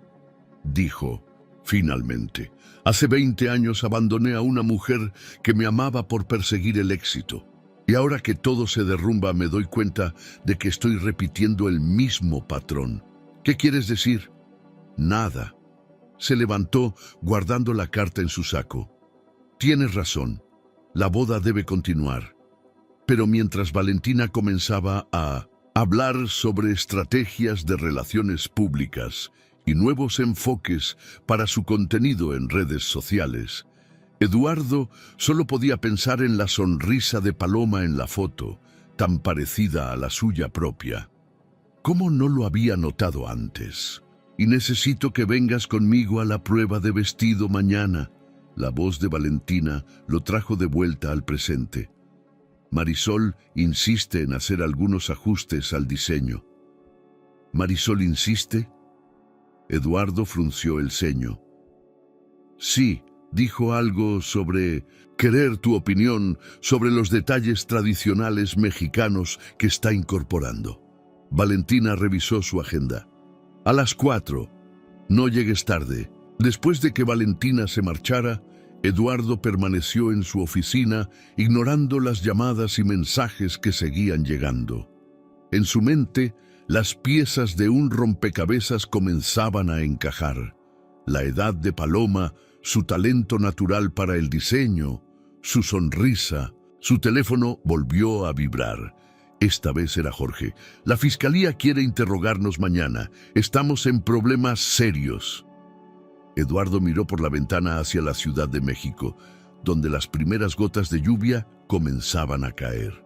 A: dijo, finalmente. Hace 20 años abandoné a una mujer que me amaba por perseguir el éxito. Y ahora que todo se derrumba me doy cuenta de que estoy repitiendo el mismo patrón. ¿Qué quieres decir? Nada. Se levantó guardando la carta en su saco. Tienes razón. La boda debe continuar. Pero mientras Valentina comenzaba a hablar sobre estrategias de relaciones públicas y nuevos enfoques para su contenido en redes sociales, Eduardo solo podía pensar en la sonrisa de Paloma en la foto, tan parecida a la suya propia. ¿Cómo no lo había notado antes? Y necesito que vengas conmigo a la prueba de vestido mañana. La voz de Valentina lo trajo de vuelta al presente. Marisol insiste en hacer algunos ajustes al diseño. ¿Marisol insiste? Eduardo frunció el ceño. Sí, dijo algo sobre querer tu opinión sobre los detalles tradicionales mexicanos que está incorporando. Valentina revisó su agenda. A las 4. No llegues tarde. Después de que Valentina se marchara, Eduardo permaneció en su oficina, ignorando las llamadas y mensajes que seguían llegando. En su mente, las piezas de un rompecabezas comenzaban a encajar. La edad de Paloma, su talento natural para el diseño, su sonrisa. Su teléfono volvió a vibrar. Esta vez era Jorge. La fiscalía quiere interrogarnos mañana. Estamos en problemas serios. Eduardo miró por la ventana hacia la Ciudad de México, donde las primeras gotas de lluvia comenzaban a caer.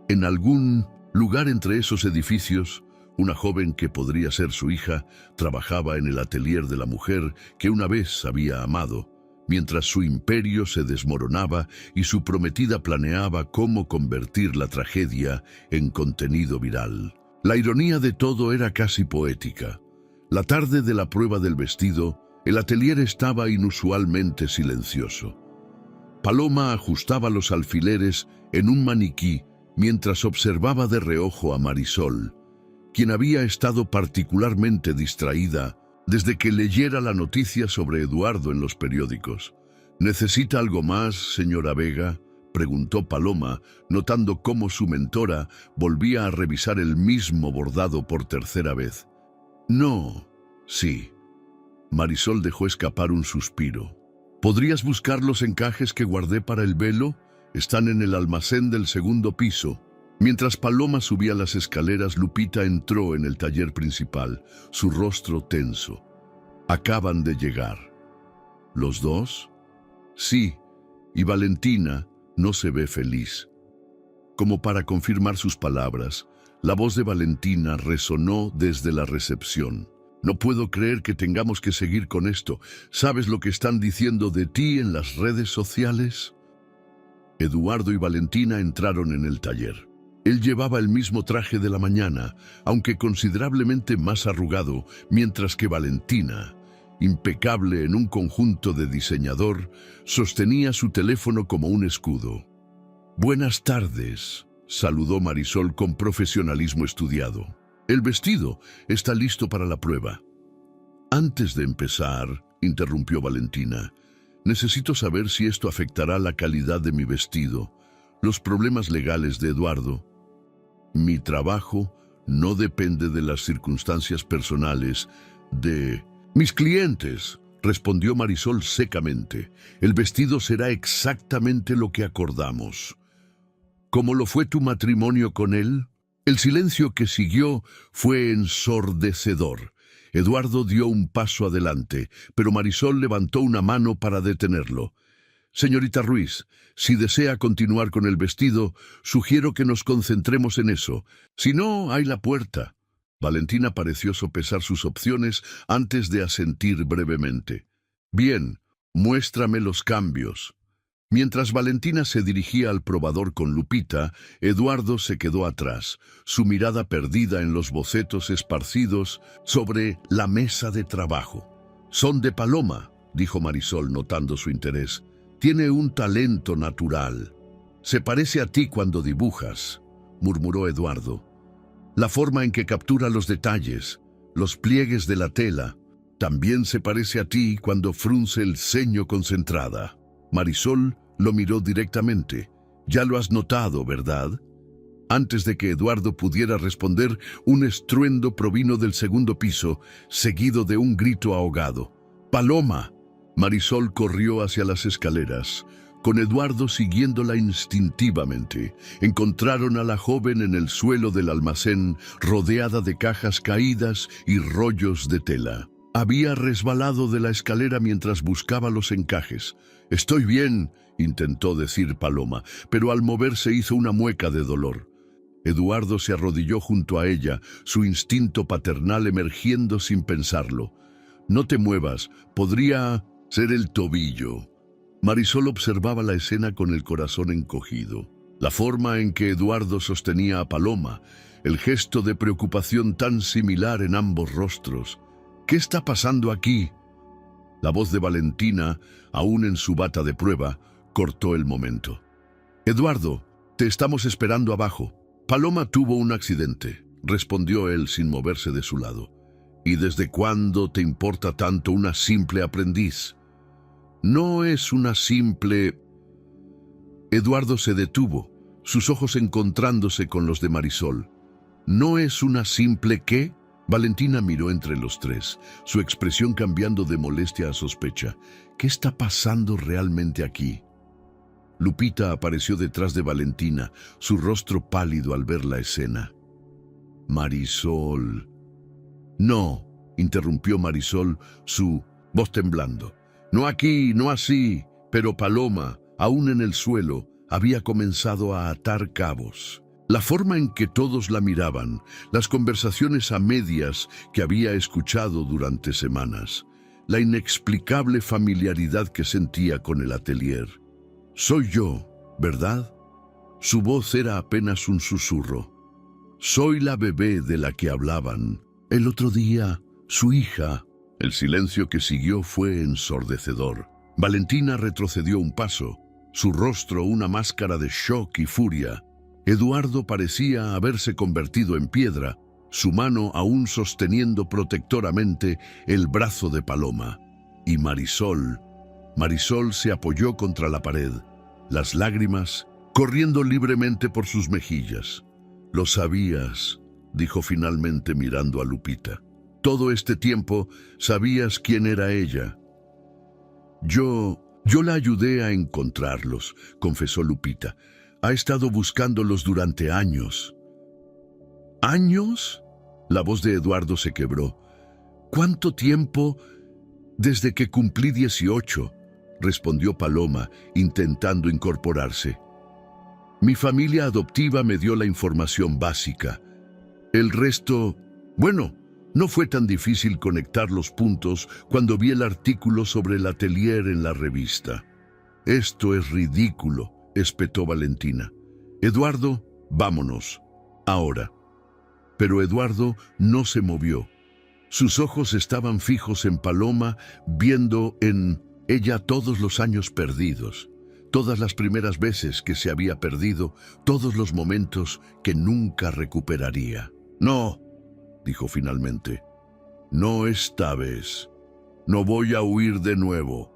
A: En algún lugar entre esos edificios, una joven que podría ser su hija trabajaba en el atelier de la mujer que una vez había amado, mientras su imperio se desmoronaba y su prometida planeaba cómo convertir la tragedia en contenido viral. La ironía de todo era casi poética. La tarde de la prueba del vestido, el atelier estaba inusualmente silencioso. Paloma ajustaba los alfileres en un maniquí mientras observaba de reojo a Marisol, quien había estado particularmente distraída desde que leyera la noticia sobre Eduardo en los periódicos. ¿Necesita algo más, señora Vega?, preguntó Paloma, notando cómo su mentora volvía a revisar el mismo bordado por tercera vez. No, sí. Marisol dejó escapar un suspiro. ¿Podrías buscar los encajes que guardé para el velo? Están en el almacén del segundo piso. Mientras Paloma subía las escaleras, Lupita entró en el taller principal, su rostro tenso. Acaban de llegar. ¿Los dos? Sí, y Valentina no se ve feliz. Como para confirmar sus palabras, la voz de Valentina resonó desde la recepción. No puedo creer que tengamos que seguir con esto. ¿Sabes lo que están diciendo de ti en las redes sociales? Eduardo y Valentina entraron en el taller. Él llevaba el mismo traje de la mañana, aunque considerablemente más arrugado, mientras que Valentina, impecable en un conjunto de diseñador, sostenía su teléfono como un escudo. «Buenas tardes», saludó Marisol con profesionalismo estudiado. «El vestido está listo para la prueba». «Antes de empezar», interrumpió Valentina, «necesito saber si esto afectará la calidad de mi vestido, los problemas legales de Eduardo». «Mi trabajo no depende de las circunstancias personales de mis clientes», respondió Marisol secamente. «El vestido será exactamente lo que acordamos». «¿Cómo lo fue tu matrimonio con él?». El silencio que siguió fue ensordecedor. Eduardo dio un paso adelante, pero Marisol levantó una mano para detenerlo. «Señorita Ruiz, si desea continuar con el vestido, sugiero que nos concentremos en eso. Si no, hay la puerta». Valentina pareció sopesar sus opciones antes de asentir brevemente. «Bien, muéstrame los cambios». Mientras Valentina se dirigía al probador con Lupita, Eduardo se quedó atrás, su mirada perdida en los bocetos esparcidos sobre la mesa de trabajo. «Son de Paloma», dijo Marisol notando su interés. «Tiene un talento natural. Se parece a ti cuando dibujas», murmuró Eduardo. «La forma en que captura los detalles, los pliegues de la tela, también se parece a ti cuando frunce el ceño concentrada». Marisol lo miró directamente. «Ya lo has notado, ¿verdad?». Antes de que Eduardo pudiera responder, un estruendo provino del segundo piso, seguido de un grito ahogado. «¡Paloma!». Marisol corrió hacia las escaleras, con Eduardo siguiéndola instintivamente. Encontraron a la joven en el suelo del almacén, rodeada de cajas caídas y rollos de tela. Había resbalado de la escalera mientras buscaba los encajes. «Estoy bien», intentó decir Paloma, pero al moverse hizo una mueca de dolor. Eduardo se arrodilló junto a ella, su instinto paternal emergiendo sin pensarlo. «No te muevas, podría ser el tobillo». Marisol observaba la escena con el corazón encogido. La forma en que Eduardo sostenía a Paloma, el gesto de preocupación tan similar en ambos rostros. «¿Qué está pasando aquí?». La voz de Valentina, aún en su bata de prueba, cortó el momento. «Eduardo, te estamos esperando abajo». «Paloma tuvo un accidente», respondió él sin moverse de su lado. «¿Y desde cuándo te importa tanto una simple aprendiz?». «No es una simple...». Eduardo se detuvo, sus ojos encontrándose con los de Marisol. «¿No es una simple qué?». Valentina miró entre los tres, su expresión cambiando de molestia a sospecha. «¿Qué está pasando realmente aquí?». Lupita apareció detrás de Valentina, su rostro pálido al ver la escena. «Marisol...». «No», interrumpió Marisol, su voz temblando. «No aquí, no así». Pero Paloma, aún en el suelo, había comenzado a atar cabos. La forma en que todos la miraban, las conversaciones a medias que había escuchado durante semanas, la inexplicable familiaridad que sentía con el atelier. «Soy yo, ¿verdad?». Su voz era apenas un susurro. «Soy la bebé de la que hablaban. El otro día, su hija». El silencio que siguió fue ensordecedor. Valentina retrocedió un paso, su rostro una máscara de shock y furia. Eduardo parecía haberse convertido en piedra, su mano aún sosteniendo protectoramente el brazo de Paloma. Y Marisol se apoyó contra la pared, las lágrimas corriendo libremente por sus mejillas. «Lo sabías», dijo finalmente mirando a Lupita. «Todo este tiempo sabías quién era ella». Yo la ayudé a encontrarlos», confesó Lupita. «Ha estado buscándolos durante años». «¿Años?». La voz de Eduardo se quebró. «¿Cuánto tiempo?». «Desde que cumplí 18», respondió Paloma, intentando incorporarse. «Mi familia adoptiva me dio la información básica. El resto, bueno, no fue tan difícil conectar los puntos cuando vi el artículo sobre el atelier en la revista». «Esto es ridículo», espetó Valentina. Eduardo, vámonos. Ahora. Pero Eduardo no se movió. Sus ojos estaban fijos en Paloma, viendo en ella todos los años perdidos, todas las primeras veces que se había perdido, todos los momentos que nunca recuperaría. No, dijo finalmente. No esta vez. No voy a huir de nuevo.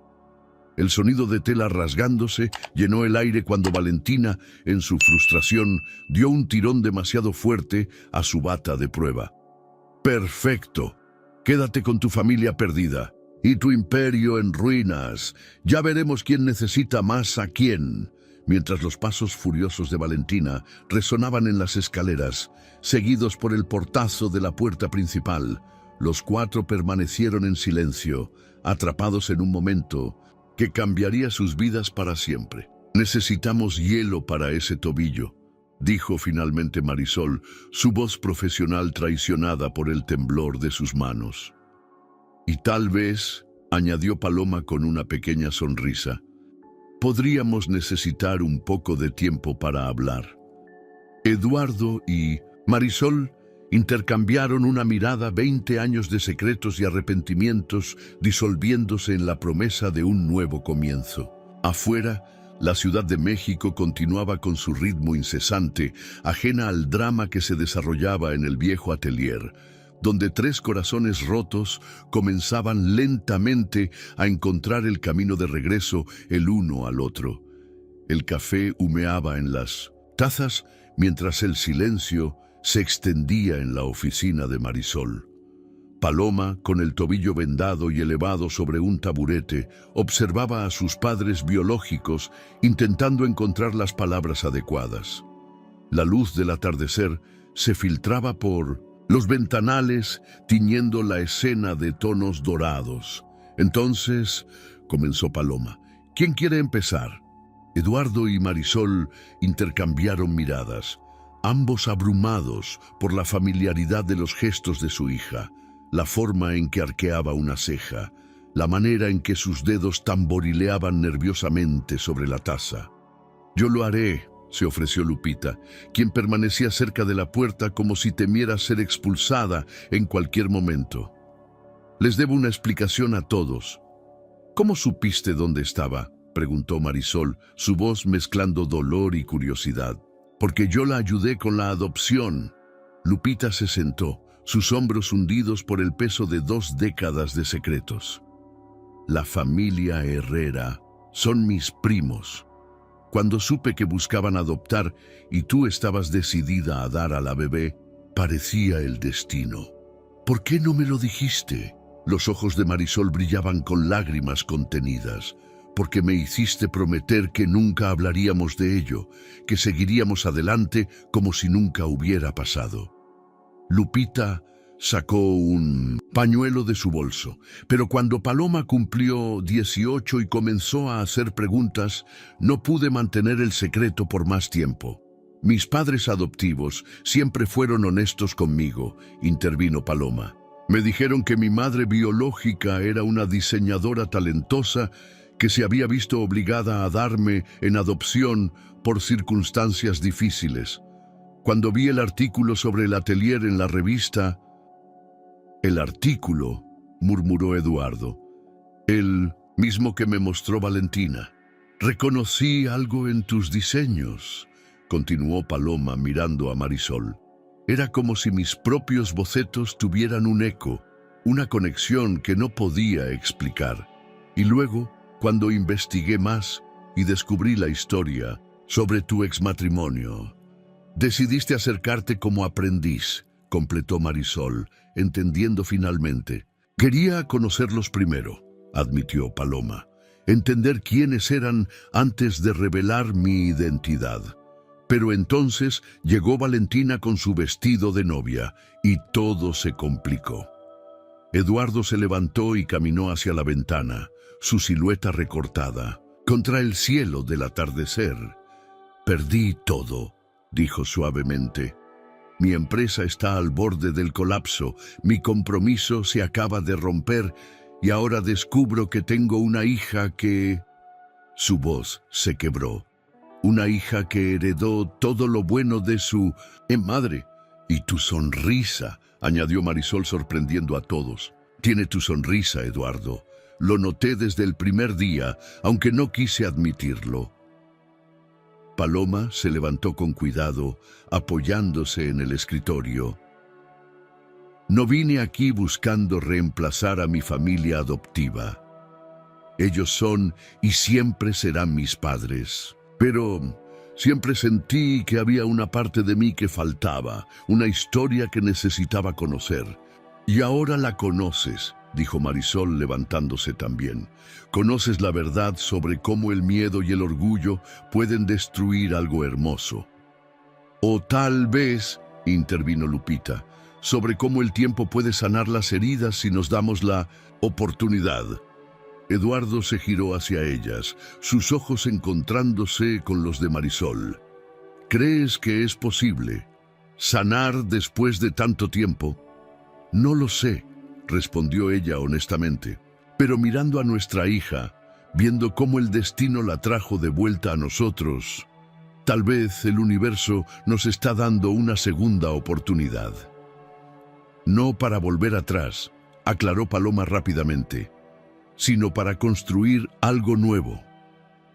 A: El sonido de tela rasgándose llenó el aire cuando Valentina, en su frustración, dio un tirón demasiado fuerte a su bata de prueba. Perfecto. Quédate con tu familia perdida y tu imperio en ruinas. Ya veremos quién necesita más a quién. Mientras los pasos furiosos de Valentina resonaban en las escaleras, seguidos por el portazo de la puerta principal, los cuatro permanecieron en silencio, atrapados en un momento que cambiaría sus vidas para siempre. Necesitamos hielo para ese tobillo, dijo finalmente Marisol, su voz profesional traicionada por el temblor de sus manos. Y tal vez, añadió Paloma con una pequeña sonrisa, podríamos necesitar un poco de tiempo para hablar. Eduardo y Marisol intercambiaron una mirada, 20 años de secretos y arrepentimientos disolviéndose en la promesa de un nuevo comienzo. Afuera, la Ciudad de México continuaba con su ritmo incesante, ajena al drama que se desarrollaba en el viejo atelier, donde tres corazones rotos comenzaban lentamente a encontrar el camino de regreso el uno al otro. El café humeaba en las tazas mientras el silencio se extendía en la oficina de Marisol. Paloma, con el tobillo vendado y elevado sobre un taburete, observaba a sus padres biológicos intentando encontrar las palabras adecuadas. La luz del atardecer se filtraba por los ventanales, tiñendo la escena de tonos dorados. Entonces, comenzó Paloma. ¿Quién quiere empezar? Eduardo y Marisol intercambiaron miradas, ambos abrumados por la familiaridad de los gestos de su hija, la forma en que arqueaba una ceja, la manera en que sus dedos tamborileaban nerviosamente sobre la taza. Yo lo haré, se ofreció Lupita, quien permanecía cerca de la puerta como si temiera ser expulsada en cualquier momento. Les debo una explicación a todos. ¿Cómo supiste dónde estaba?, preguntó Marisol, su voz mezclando dolor y curiosidad. Porque yo la ayudé con la adopción. Lupita se sentó, sus hombros hundidos por el peso de 2 décadas de secretos. La familia Herrera son mis primos. Cuando supe que buscaban adoptar y tú estabas decidida a dar a la bebé, parecía el destino. ¿Por qué no me lo dijiste? Los ojos de Marisol brillaban con lágrimas contenidas. Porque me hiciste prometer que nunca hablaríamos de ello, que seguiríamos adelante como si nunca hubiera pasado. Lupita sacó un pañuelo de su bolso, pero cuando Paloma cumplió 18 y comenzó a hacer preguntas, no pude mantener el secreto por más tiempo. Mis padres adoptivos siempre fueron honestos conmigo, intervino Paloma. Me dijeron que mi madre biológica era una diseñadora talentosa que se había visto obligada a darme en adopción por circunstancias difíciles. Cuando vi el artículo sobre el atelier en la revista... El artículo, murmuró Eduardo, el mismo que me mostró Valentina. Reconocí algo en tus diseños, continuó Paloma mirando a Marisol. Era como si mis propios bocetos tuvieran un eco, una conexión que no podía explicar. Y luego, cuando investigué más y descubrí la historia sobre tu exmatrimonio, decidiste acercarte como aprendiz, completó Marisol, entendiendo finalmente. Quería conocerlos primero, admitió Paloma, entender quiénes eran antes de revelar mi identidad. Pero entonces llegó Valentina con su vestido de novia y todo se complicó. Eduardo se levantó y caminó hacia la ventana, su silueta recortada, contra el cielo del atardecer. Perdí todo, dijo suavemente. Mi empresa está al borde del colapso, mi compromiso se acaba de romper y ahora descubro que tengo una hija que... Su voz se quebró. una hija que heredó todo lo bueno de su madre. Y tu sonrisa, añadió Marisol sorprendiendo a todos. Tiene tu sonrisa, Eduardo. Lo noté desde el primer día, aunque no quise admitirlo. Paloma se levantó con cuidado, apoyándose en el escritorio. No vine aquí buscando reemplazar a mi familia adoptiva. Ellos son y siempre serán mis padres. Pero siempre sentí que había una parte de mí que faltaba, una historia que necesitaba conocer. Y ahora la conoces, dijo Marisol levantándose también. Conoces la verdad sobre cómo el miedo y el orgullo pueden destruir algo hermoso. O tal vez, intervino Lupita, sobre cómo el tiempo puede sanar las heridas si nos damos la oportunidad. Eduardo se giró hacia ellas, sus ojos encontrándose con los de Marisol. ¿Crees que es posible sanar después de tanto tiempo? No lo sé, respondió ella honestamente, pero mirando a nuestra hija, viendo cómo el destino la trajo de vuelta a nosotros, tal vez el universo nos está dando una segunda oportunidad. No para volver atrás, aclaró Paloma rápidamente, sino para construir algo nuevo,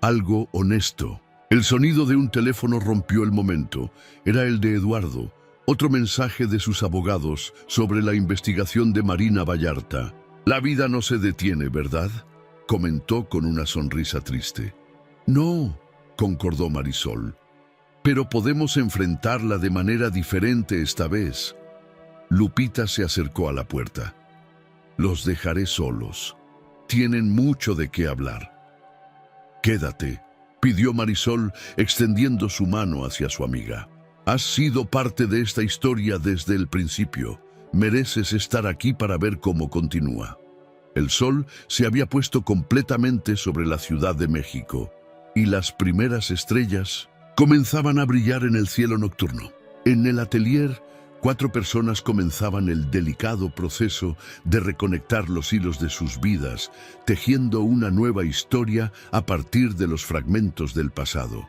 A: algo honesto. El sonido de un teléfono rompió el momento. Era el de Eduardo, otro mensaje de sus abogados sobre la investigación de Marina Vallarta. La vida no se detiene, ¿verdad?, comentó con una sonrisa triste. No, concordó Marisol, pero podemos enfrentarla de manera diferente esta vez. Lupita se acercó a la puerta. Los dejaré solos. Tienen mucho de qué hablar. Quédate, pidió Marisol, extendiendo su mano hacia su amiga. Has sido parte de esta historia desde el principio. Mereces estar aquí para ver cómo continúa. El sol se había puesto completamente sobre la Ciudad de México, y las primeras estrellas comenzaban a brillar en el cielo nocturno. En el atelier, 4 personas comenzaban el delicado proceso de reconectar los hilos de sus vidas, tejiendo una nueva historia a partir de los fragmentos del pasado.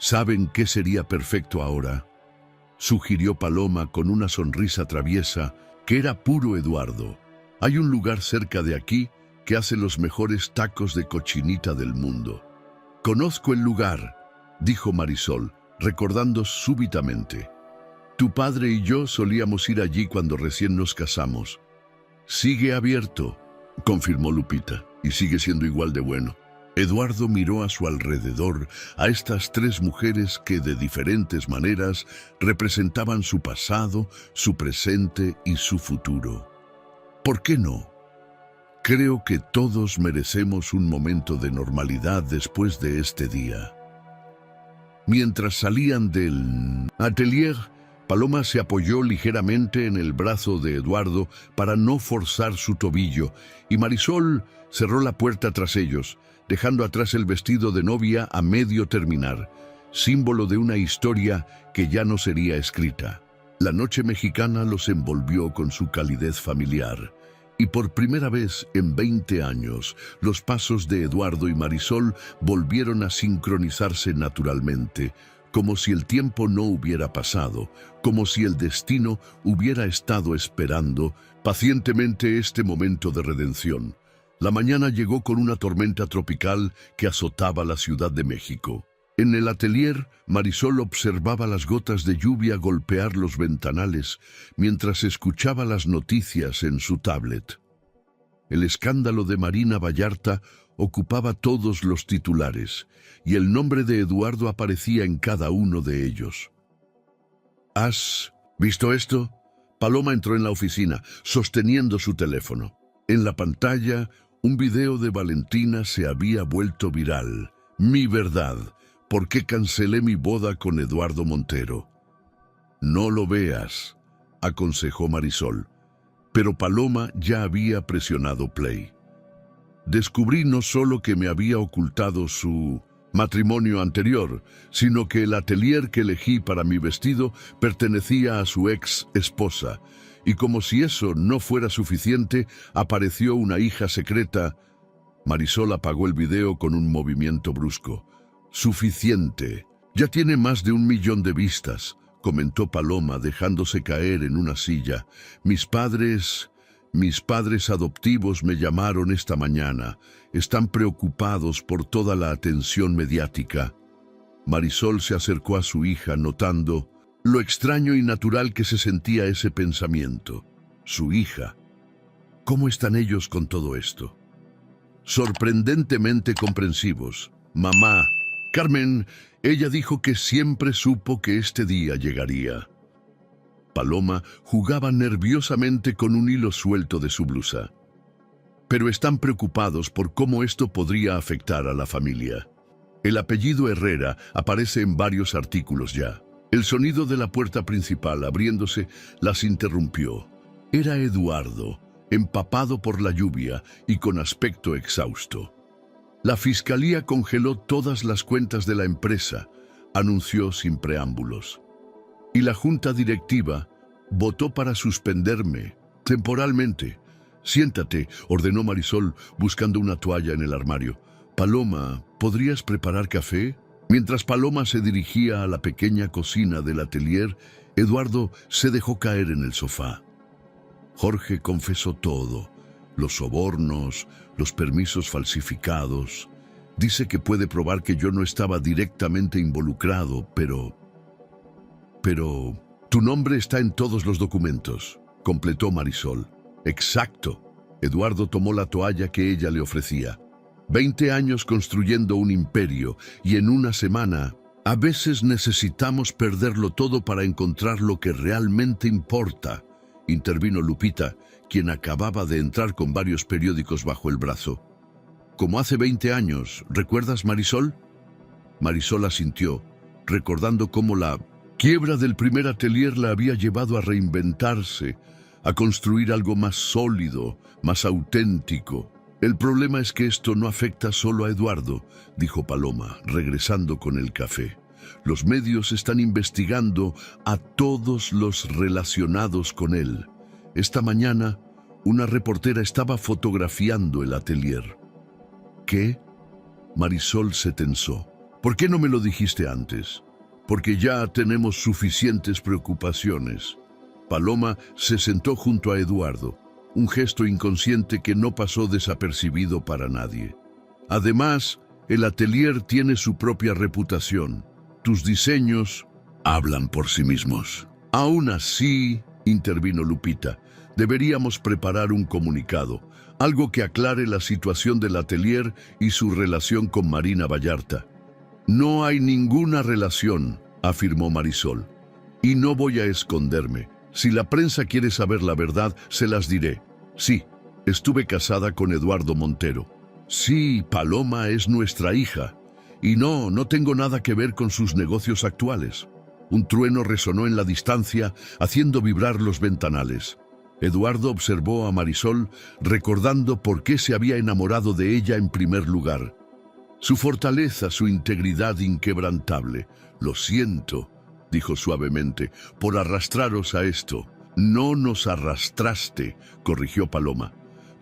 A: ¿Saben qué sería perfecto ahora?, sugirió Paloma con una sonrisa traviesa que era puro Eduardo. Hay un lugar cerca de aquí que hace los mejores tacos de cochinita del mundo. Conozco el lugar, dijo Marisol, recordando súbitamente. Tu padre y yo solíamos ir allí cuando recién nos casamos. Sigue abierto, confirmó Lupita, y sigue siendo igual de bueno. Eduardo miró a su alrededor a estas 3 mujeres que de diferentes maneras representaban su pasado, su presente y su futuro. ¿Por qué no? Creo que todos merecemos un momento de normalidad después de este día. Mientras salían del atelier, Paloma se apoyó ligeramente en el brazo de Eduardo para no forzar su tobillo, y Marisol cerró la puerta tras ellos, dejando atrás el vestido de novia a medio terminar, símbolo de una historia que ya no sería escrita. La noche mexicana los envolvió con su calidez familiar, y por primera vez en 20 años, los pasos de Eduardo y Marisol volvieron a sincronizarse naturalmente, como si el tiempo no hubiera pasado, como si el destino hubiera estado esperando pacientemente este momento de redención. La mañana llegó con una tormenta tropical que azotaba la Ciudad de México. En el atelier, Marisol observaba las gotas de lluvia golpear los ventanales mientras escuchaba las noticias en su tablet. El escándalo de Marina Vallarta ocupaba todos los titulares, y el nombre de Eduardo aparecía en cada uno de ellos. ¿Has visto esto? Paloma entró en la oficina, sosteniendo su teléfono. En la pantalla, un video de Valentina se había vuelto viral. Mi verdad, ¿por qué cancelé mi boda con Eduardo Montero? No lo veas, aconsejó Marisol, pero Paloma ya había presionado play. Descubrí no solo que me había ocultado su matrimonio anterior, sino que el atelier que elegí para mi vestido pertenecía a su ex esposa, y como si eso no fuera suficiente, apareció una hija secreta. Marisol apagó el video con un movimiento brusco. Suficiente. Ya tiene más de 1 millón de vistas, comentó Paloma dejándose caer en una silla. Mis padres adoptivos me llamaron esta mañana. Están preocupados por toda la atención mediática. Marisol se acercó a su hija notando lo extraño y natural que se sentía ese pensamiento. Su hija. ¿Cómo están ellos con todo esto? Sorprendentemente comprensivos. Mamá, Carmen, ella dijo que siempre supo que este día llegaría. Paloma jugaba nerviosamente con un hilo suelto de su blusa. Pero están preocupados por cómo esto podría afectar a la familia. El apellido Herrera aparece en varios artículos ya. El sonido de la puerta principal abriéndose las interrumpió. Era Eduardo, empapado por la lluvia y con aspecto exhausto. La fiscalía congeló todas las cuentas de la empresa, anunció sin preámbulos. Y la junta directiva votó para suspenderme temporalmente. Siéntate, ordenó Marisol, buscando una toalla en el armario. Paloma, ¿podrías preparar café? Mientras Paloma se dirigía a la pequeña cocina del atelier, Eduardo se dejó caer en el sofá. Jorge confesó todo, los sobornos, los permisos falsificados. Dice que puede probar que yo no estaba directamente involucrado, pero tu nombre está en todos los documentos, completó Marisol. Exacto. Eduardo tomó la toalla que ella le ofrecía. 20 años construyendo un imperio y en una semana, a veces necesitamos perderlo todo para encontrar lo que realmente importa, intervino Lupita, quien acababa de entrar con varios periódicos bajo el brazo. Como hace 20 años, ¿recuerdas, Marisol? Marisol asintió, recordando cómo la quiebra del primer atelier la había llevado a reinventarse, a construir algo más sólido, más auténtico. El problema es que esto no afecta solo a Eduardo, dijo Paloma, regresando con el café. Los medios están investigando a todos los relacionados con él. Esta mañana, una reportera estaba fotografiando el atelier. ¿Qué? Marisol se tensó. ¿Por qué no me lo dijiste antes? Porque ya tenemos suficientes preocupaciones. Paloma se sentó junto a Eduardo, un gesto inconsciente que no pasó desapercibido para nadie. Además, el atelier tiene su propia reputación. Tus diseños hablan por sí mismos. Aún así, intervino Lupita, deberíamos preparar un comunicado, algo que aclare la situación del atelier y su relación con Marina Vallarta. No hay ninguna relación, afirmó Marisol, y no voy a esconderme. Si la prensa quiere saber la verdad, se las diré. Sí, estuve casada con Eduardo Montero. Sí, Paloma es nuestra hija. Y no tengo nada que ver con sus negocios actuales. Un trueno resonó en la distancia, haciendo vibrar los ventanales. Eduardo observó a Marisol, recordando por qué se había enamorado de ella en primer lugar. Su fortaleza, su integridad inquebrantable. Lo siento, dijo suavemente, por arrastraros a esto. No nos arrastraste, corrigió Paloma.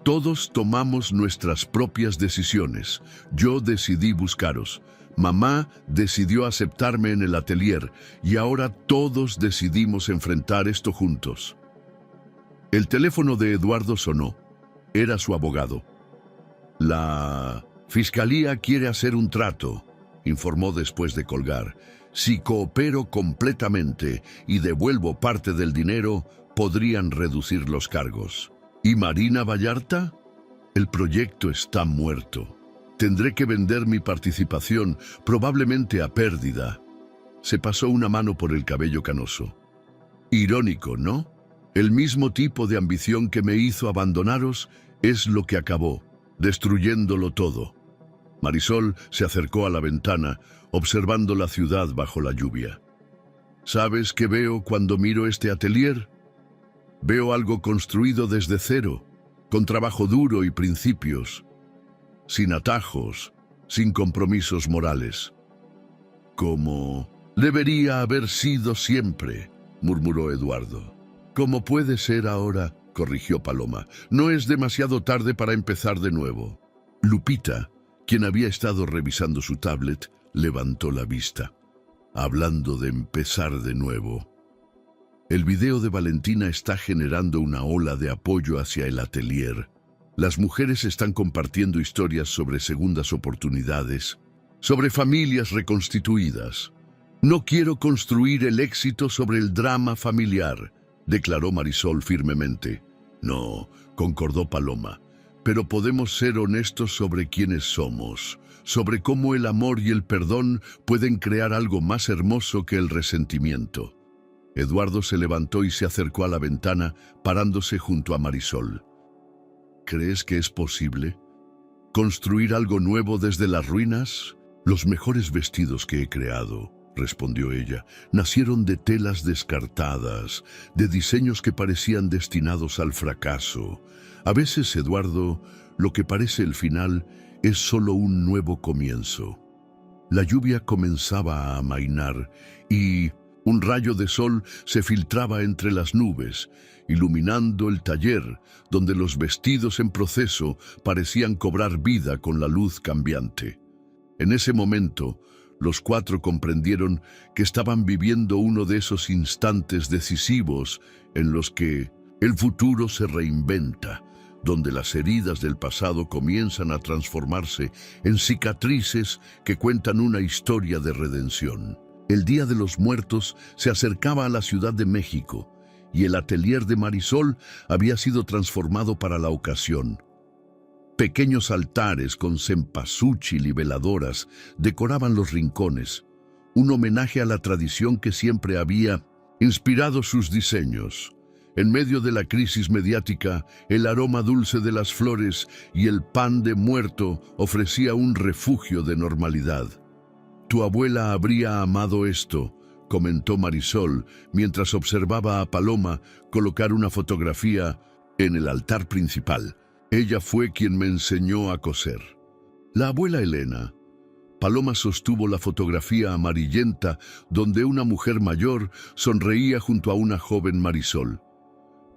A: Todos tomamos nuestras propias decisiones. Yo decidí buscaros. Mamá decidió aceptarme en el atelier y ahora todos decidimos enfrentar esto juntos. El teléfono de Eduardo sonó. Era su abogado. La fiscalía quiere hacer un trato, informó después de colgar. Si coopero completamente y devuelvo parte del dinero, podrían reducir los cargos. ¿Y Marina Vallarta? El proyecto está muerto. Tendré que vender mi participación, probablemente a pérdida. Se pasó una mano por el cabello canoso. Irónico, ¿no? El mismo tipo de ambición que me hizo abandonaros es lo que acabó, destruyéndolo todo. Marisol se acercó a la ventana, observando la ciudad bajo la lluvia. ¿Sabes qué veo cuando miro este atelier? Veo algo construido desde cero, con trabajo duro y principios, sin atajos, sin compromisos morales. Como debería haber sido siempre, murmuró Eduardo. ¿Cómo puede ser ahora?, corrigió Paloma. No es demasiado tarde para empezar de nuevo. Lupita, quien había estado revisando su tablet, levantó la vista, hablando de empezar de nuevo. El video de Valentina está generando una ola de apoyo hacia el atelier. Las mujeres están compartiendo historias sobre segundas oportunidades, sobre familias reconstituidas. No quiero construir el éxito sobre el drama familiar, declaró Marisol firmemente. No, concordó Paloma, pero podemos ser honestos sobre quiénes somos, sobre cómo el amor y el perdón pueden crear algo más hermoso que el resentimiento. Eduardo se levantó y se acercó a la ventana, parándose junto a Marisol. ¿Crees que es posible? ¿Construir algo nuevo desde las ruinas? Los mejores vestidos que he creado, respondió ella, nacieron de telas descartadas, de diseños que parecían destinados al fracaso. A veces, Eduardo, lo que parece el final es solo un nuevo comienzo. La lluvia comenzaba a amainar y un rayo de sol se filtraba entre las nubes, iluminando el taller, donde los vestidos en proceso parecían cobrar vida con la luz cambiante. En ese momento, los cuatro comprendieron que estaban viviendo uno de esos instantes decisivos en los que el futuro se reinventa, donde las heridas del pasado comienzan a transformarse en cicatrices que cuentan una historia de redención. El Día de los Muertos se acercaba a la Ciudad de México y el atelier de Marisol había sido transformado para la ocasión. Pequeños altares con cempasúchil y veladoras decoraban los rincones, un homenaje a la tradición que siempre había inspirado sus diseños. En medio de la crisis mediática, el aroma dulce de las flores y el pan de muerto ofrecía un refugio de normalidad. «Tu abuela habría amado esto», comentó Marisol, mientras observaba a Paloma colocar una fotografía en el altar principal. «Ella fue quien me enseñó a coser». La abuela Elena. Paloma sostuvo la fotografía amarillenta donde una mujer mayor sonreía junto a una joven Marisol.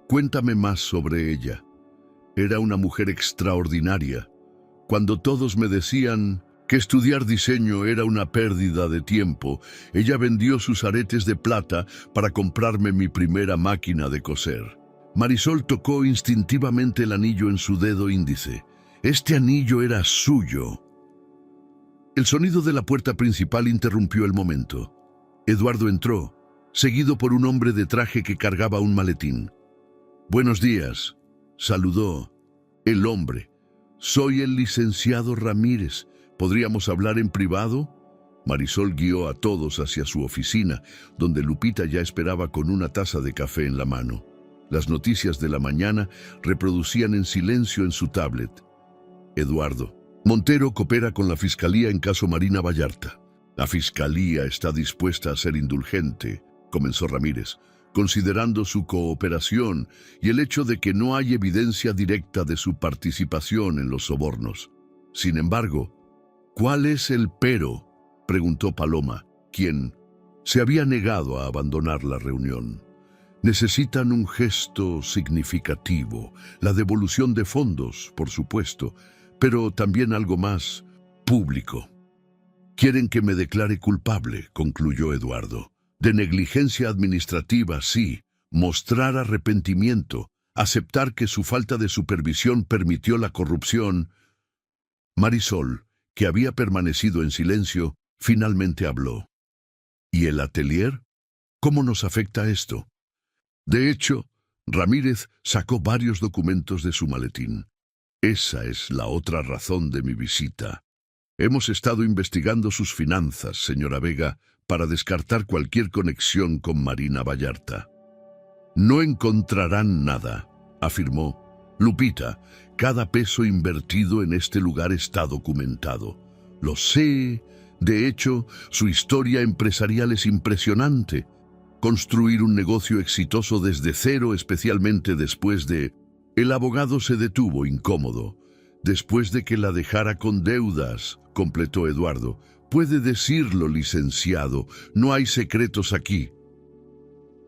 A: «Cuéntame más sobre ella». «Era una mujer extraordinaria. Cuando todos me decían que estudiar diseño era una pérdida de tiempo, ella vendió sus aretes de plata para comprarme mi primera máquina de coser». Marisol tocó instintivamente el anillo en su dedo índice. Este anillo era suyo. El sonido de la puerta principal interrumpió el momento. Eduardo entró, seguido por un hombre de traje que cargaba un maletín. «Buenos días», saludó el hombre. «Soy el licenciado Ramírez. ¿Podríamos hablar en privado?» Marisol guió a todos hacia su oficina, donde Lupita ya esperaba con una taza de café en la mano. Las noticias de la mañana reproducían en silencio en su tablet. Eduardo. «Montero coopera con la Fiscalía en caso Marina Vallarta. La Fiscalía está dispuesta a ser indulgente», comenzó Ramírez, considerando su cooperación y el hecho de que no hay evidencia directa de su participación en los sobornos. Sin embargo, «¿Cuál es el pero?», preguntó Paloma, quien se había negado a abandonar la reunión. «Necesitan un gesto significativo, la devolución de fondos, por supuesto, pero también algo más público. Quieren que me declare culpable», concluyó Eduardo. «De negligencia administrativa, sí, mostrar arrepentimiento, aceptar que su falta de supervisión permitió la corrupción». Marisol, que había permanecido en silencio, finalmente habló. «¿Y el atelier? ¿Cómo nos afecta esto?». De hecho, Ramírez sacó varios documentos de su maletín. «Esa es la otra razón de mi visita. Hemos estado investigando sus finanzas, señora Vega, para descartar cualquier conexión con Marina Vallarta». «No encontrarán nada», afirmó. «Lupita, cada peso invertido en este lugar está documentado. Lo sé. De hecho, su historia empresarial es impresionante. Construir un negocio exitoso desde cero, especialmente después de...». El abogado se detuvo incómodo. «Después de que la dejara con deudas», completó Eduardo. «Puede decirlo, licenciado, no hay secretos aquí».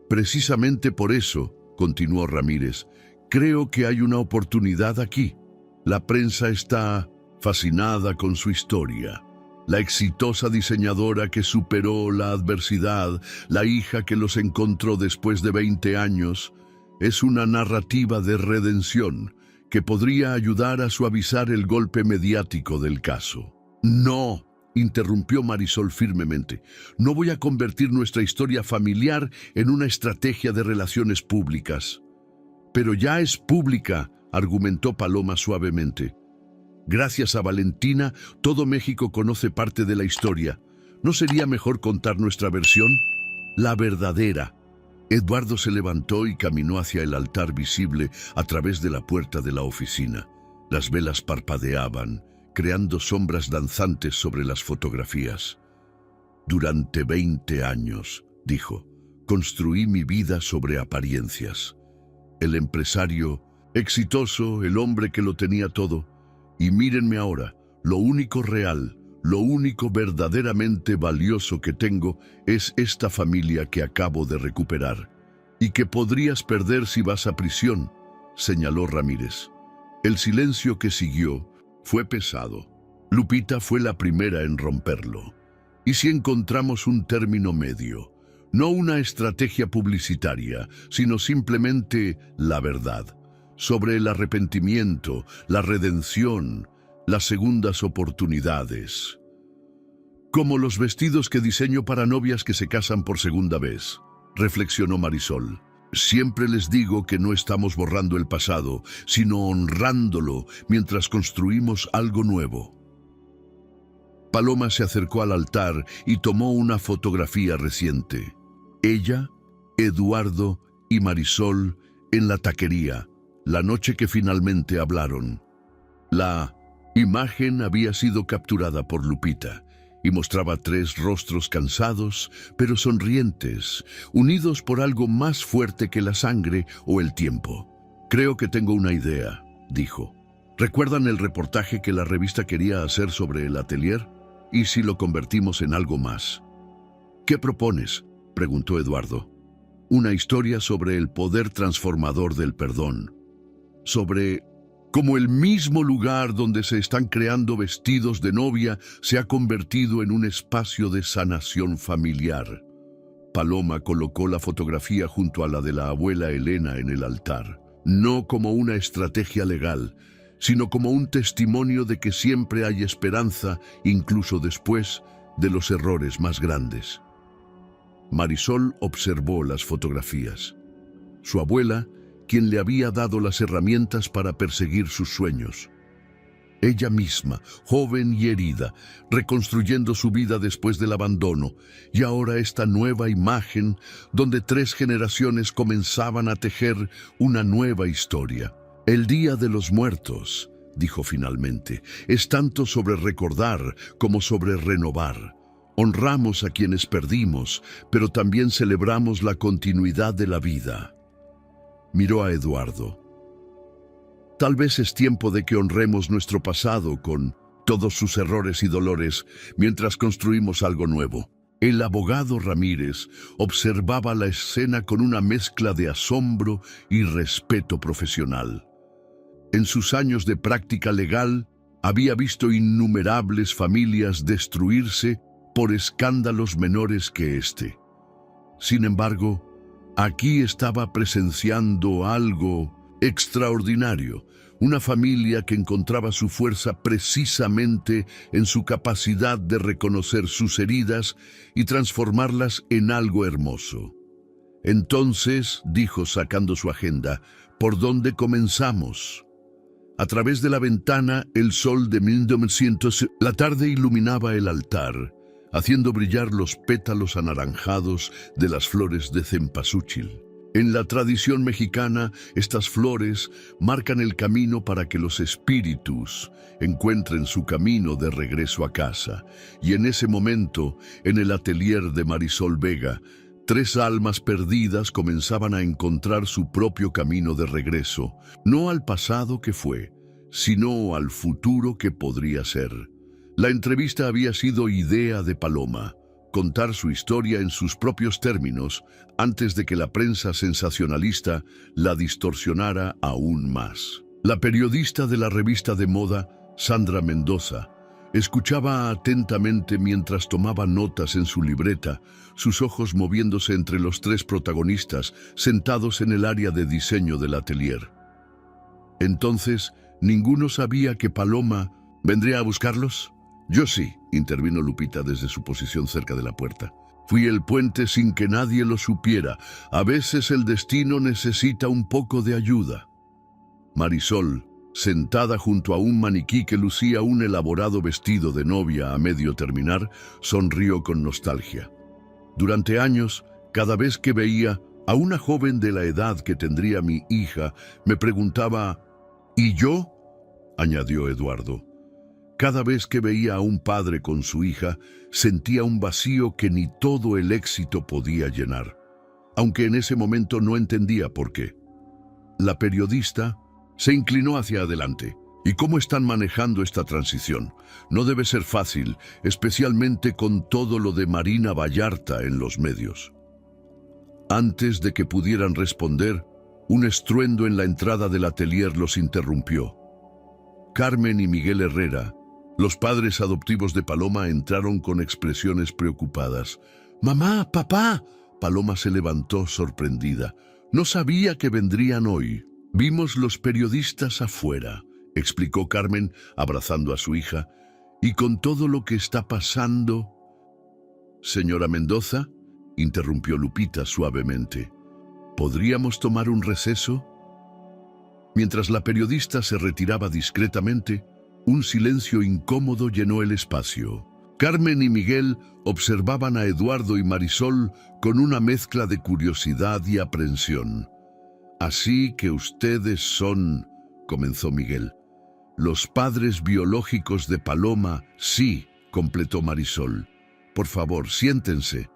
A: «Precisamente por eso», continuó Ramírez, «creo que hay una oportunidad aquí. La prensa está fascinada con su historia. La exitosa diseñadora que superó la adversidad, la hija que los encontró después de 20 años, es una narrativa de redención que podría ayudar a suavizar el golpe mediático del caso. No, interrumpió Marisol firmemente. No voy a convertir nuestra historia familiar en una estrategia de relaciones públicas. Pero ya es pública, argumentó Paloma suavemente. Gracias a Valentina, todo México conoce parte de la historia. ¿No sería mejor contar nuestra versión? La verdadera. Eduardo se levantó y caminó hacia el altar visible a través de la puerta de la oficina. Las velas parpadeaban, creando sombras danzantes sobre las fotografías. Durante 20 años, dijo, construí mi vida sobre apariencias. El empresario, exitoso, el hombre que lo tenía todo. Y mírenme ahora, lo único real, lo único verdaderamente valioso que tengo es esta familia que acabo de recuperar. Y que podrías perder si vas a prisión, señaló Ramírez. El silencio que siguió fue pesado. Lupita fue la primera en romperlo. ¿Y si encontramos un término medio? No una estrategia publicitaria, sino simplemente la verdad. Sobre el arrepentimiento, la redención, las segundas oportunidades. Como los vestidos que diseño para novias que se casan por segunda vez, reflexionó Marisol. Siempre les digo que no estamos borrando el pasado, sino honrándolo mientras construimos algo nuevo. Paloma se acercó al altar y tomó una fotografía reciente. Ella, Eduardo y Marisol en la taquería, la noche que finalmente hablaron. La imagen había sido capturada por Lupita y mostraba 3 rostros cansados, pero sonrientes, unidos por algo más fuerte que la sangre o el tiempo. Creo que tengo una idea, dijo. ¿Recuerdan el reportaje que la revista quería hacer sobre el atelier? ¿Y si lo convertimos en algo más? ¿Qué propones?, preguntó Eduardo. Una historia sobre el poder transformador del perdón. Sobre cómo el mismo lugar donde se están creando vestidos de novia se ha convertido en un espacio de sanación familiar. Paloma colocó la fotografía junto a la de la abuela Elena en el altar, no como una estrategia legal, sino como un testimonio de que siempre hay esperanza, incluso después de los errores más grandes. Marisol observó las fotografías. Su abuela, quien le había dado las herramientas para perseguir sus sueños. Ella misma, joven y herida, reconstruyendo su vida después del abandono, y ahora esta nueva imagen donde 3 generaciones comenzaban a tejer una nueva historia. El Día de los Muertos, dijo finalmente, es tanto sobre recordar como sobre renovar. Honramos a quienes perdimos, pero también celebramos la continuidad de la vida. Miró a Eduardo. Tal vez es tiempo de que honremos nuestro pasado con todos sus errores y dolores mientras construimos algo nuevo. El abogado Ramírez observaba la escena con una mezcla de asombro y respeto profesional. En sus años de práctica legal, había visto innumerables familias destruirse por escándalos menores que este. Sin embargo, aquí estaba presenciando algo extraordinario, una familia que encontraba su fuerza precisamente en su capacidad de reconocer sus heridas y transformarlas en algo hermoso. Entonces, dijo sacando su agenda, ¿por dónde comenzamos? A través de la ventana, el sol de 1900, la tarde iluminaba el altar, haciendo brillar los pétalos anaranjados de las flores de cempasúchil. En la tradición mexicana, estas flores marcan el camino para que los espíritus encuentren su camino de regreso a casa. Y en ese momento, en el atelier de Marisol Vega, 3 almas perdidas comenzaban a encontrar su propio camino de regreso, no al pasado que fue, sino al futuro que podría ser. La entrevista había sido idea de Paloma, contar su historia en sus propios términos antes de que la prensa sensacionalista la distorsionara aún más. La periodista de la revista de moda, Sandra Mendoza, Escuchaba atentamente mientras tomaba notas en su libreta, sus ojos moviéndose entre los tres protagonistas sentados en el área de diseño del atelier. Entonces, ¿ninguno sabía que Paloma vendría a buscarlos? Yo sí, intervino Lupita desde su posición cerca de la puerta. Fui el puente sin que nadie lo supiera. A veces el destino necesita un poco de ayuda. Marisol, sentada junto a un maniquí que lucía un elaborado vestido de novia a medio terminar, sonrió con nostalgia. Durante años, cada vez que veía a una joven de la edad que tendría mi hija, me preguntaba, ¿y yo?, añadió Eduardo. Cada vez que veía a un padre con su hija, sentía un vacío que ni todo el éxito podía llenar, aunque en ese momento no entendía por qué. La periodista se inclinó hacia adelante. ¿Y cómo están manejando esta transición? No debe ser fácil, especialmente con todo lo de Marina Vallarta en los medios. Antes de que pudieran responder, un estruendo en la entrada del atelier los interrumpió. Carmen y Miguel Herrera, los padres adoptivos de Paloma, entraron con expresiones preocupadas. «¡Mamá! ¡Papá!». Paloma se levantó sorprendida. «No sabía que vendrían hoy. Vimos los periodistas afuera», explicó Carmen, abrazando a su hija. «Y con todo lo que está pasando...». «Señora Mendoza», interrumpió Lupita suavemente, «¿podríamos tomar un receso?». Mientras la periodista se retiraba discretamente, un silencio incómodo llenó el espacio. Carmen y Miguel observaban a Eduardo y Marisol con una mezcla de curiosidad y aprensión. «Así que ustedes son», comenzó Miguel. «Los padres biológicos de Paloma». «Sí», completó Marisol. «Por favor, siéntense.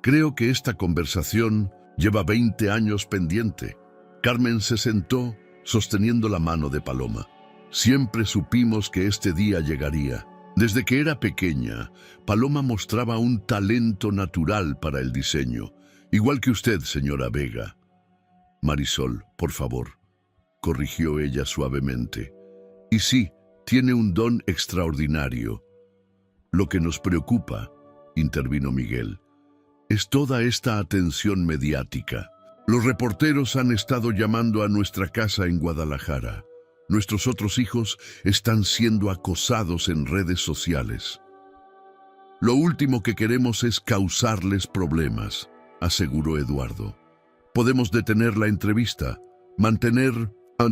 A: Creo que esta conversación lleva 20 años pendiente». Carmen se sentó, sosteniendo la mano de Paloma. «Siempre supimos que este día llegaría. Desde que era pequeña, Paloma mostraba un talento natural para el diseño, igual que usted, señora Vega». «Marisol, por favor», corrigió ella suavemente. «Y sí, tiene un don extraordinario. Lo que nos preocupa», intervino Miguel, «es toda esta atención mediática. Los reporteros han estado llamando a nuestra casa en Guadalajara. Nuestros otros hijos están siendo acosados en redes sociales. Lo último que queremos es causarles problemas», aseguró Eduardo. «Podemos detener la entrevista, mantener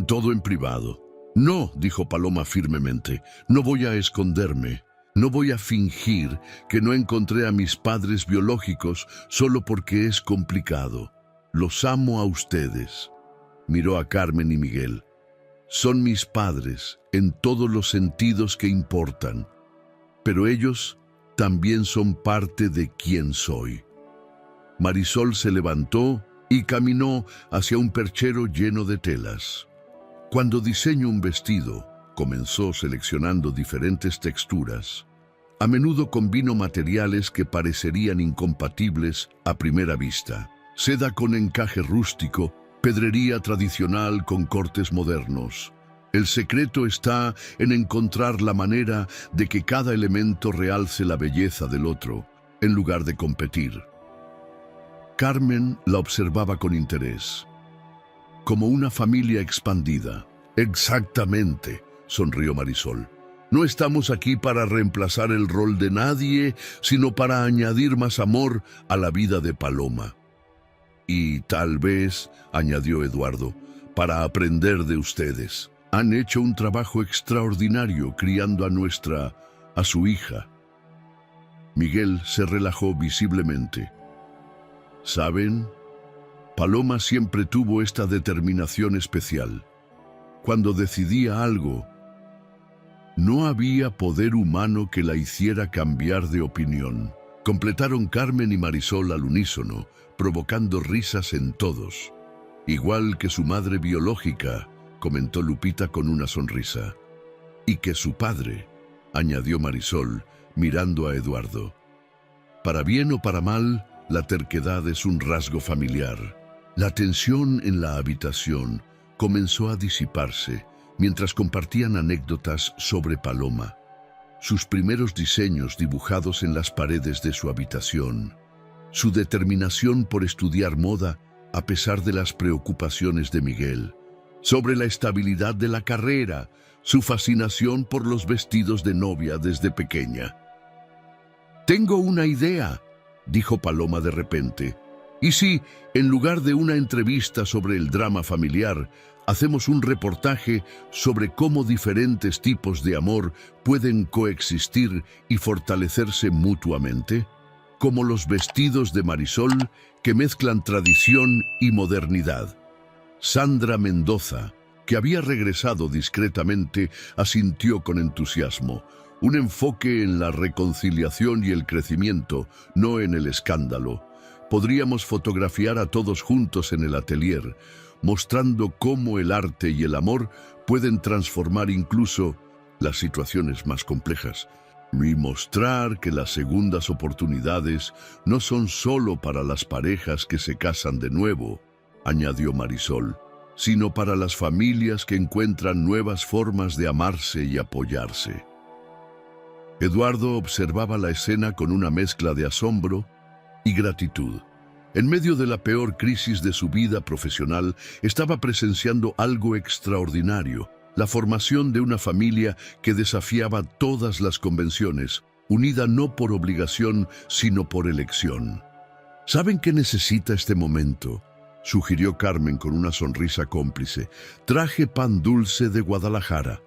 A: todo en privado». «No», dijo Paloma firmemente, «no voy a esconderme. No voy a fingir que no encontré a mis padres biológicos solo porque es complicado. Los amo a ustedes». Miró a Carmen y Miguel. «Son mis padres en todos los sentidos que importan, pero ellos también son parte de quién soy». Marisol se levantó y caminó hacia un perchero lleno de telas. «Cuando diseño un vestido», comenzó seleccionando diferentes texturas. «A menudo combino materiales que parecerían incompatibles a primera vista. Seda con encaje rústico, pedrería tradicional con cortes modernos. El secreto está en encontrar la manera de que cada elemento realce la belleza del otro, en lugar de competir». Carmen la observaba con interés. «Como una familia expandida». «Exactamente», sonrió Marisol. «No estamos aquí para reemplazar el rol de nadie, sino para añadir más amor a la vida de Paloma. Y tal vez», añadió Eduardo, «para aprender de ustedes. Han hecho un trabajo extraordinario criando a su hija». Miguel se relajó visiblemente. «¿Saben? Paloma siempre tuvo esta determinación especial. Cuando decidía algo, no había poder humano que la hiciera cambiar de opinión», completaron Carmen y Marisol al unísono, provocando risas en todos. «Igual que su madre biológica», comentó Lupita con una sonrisa. «Y que su padre», añadió Marisol, mirando a Eduardo. «Para bien o para mal, la terquedad es un rasgo familiar». La tensión en la habitación comenzó a disiparse mientras compartían anécdotas sobre Paloma. sus primeros diseños dibujados en las paredes de su habitación, su determinación por estudiar moda a pesar de las preocupaciones de Miguel, sobre la estabilidad de la carrera, su fascinación por los vestidos de novia desde pequeña. «Tengo una idea», dijo Paloma de repente. «¿Y si, en lugar de una entrevista sobre el drama familiar, hacemos un reportaje sobre cómo diferentes tipos de amor pueden coexistir y fortalecerse mutuamente? Como los vestidos de Marisol que mezclan tradición y modernidad». Sandra Mendoza, que había regresado discretamente, asintió con entusiasmo. Un enfoque en la reconciliación y el crecimiento, no en el escándalo. Podríamos fotografiar a todos juntos en el atelier, mostrando cómo el arte y el amor pueden transformar incluso las situaciones más complejas. Y mostrar que las segundas oportunidades no son solo para las parejas que se casan de nuevo, añadió Marisol, sino para las familias que encuentran nuevas formas de amarse y apoyarse. Eduardo observaba la escena con una mezcla de asombro y gratitud. En medio de la peor crisis de su vida profesional, estaba presenciando algo extraordinario, la formación de una familia que desafiaba todas las convenciones, unida no por obligación, sino por elección. «¿Saben qué necesita este momento?», sugirió Carmen con una sonrisa cómplice. «Traje pan dulce de Guadalajara».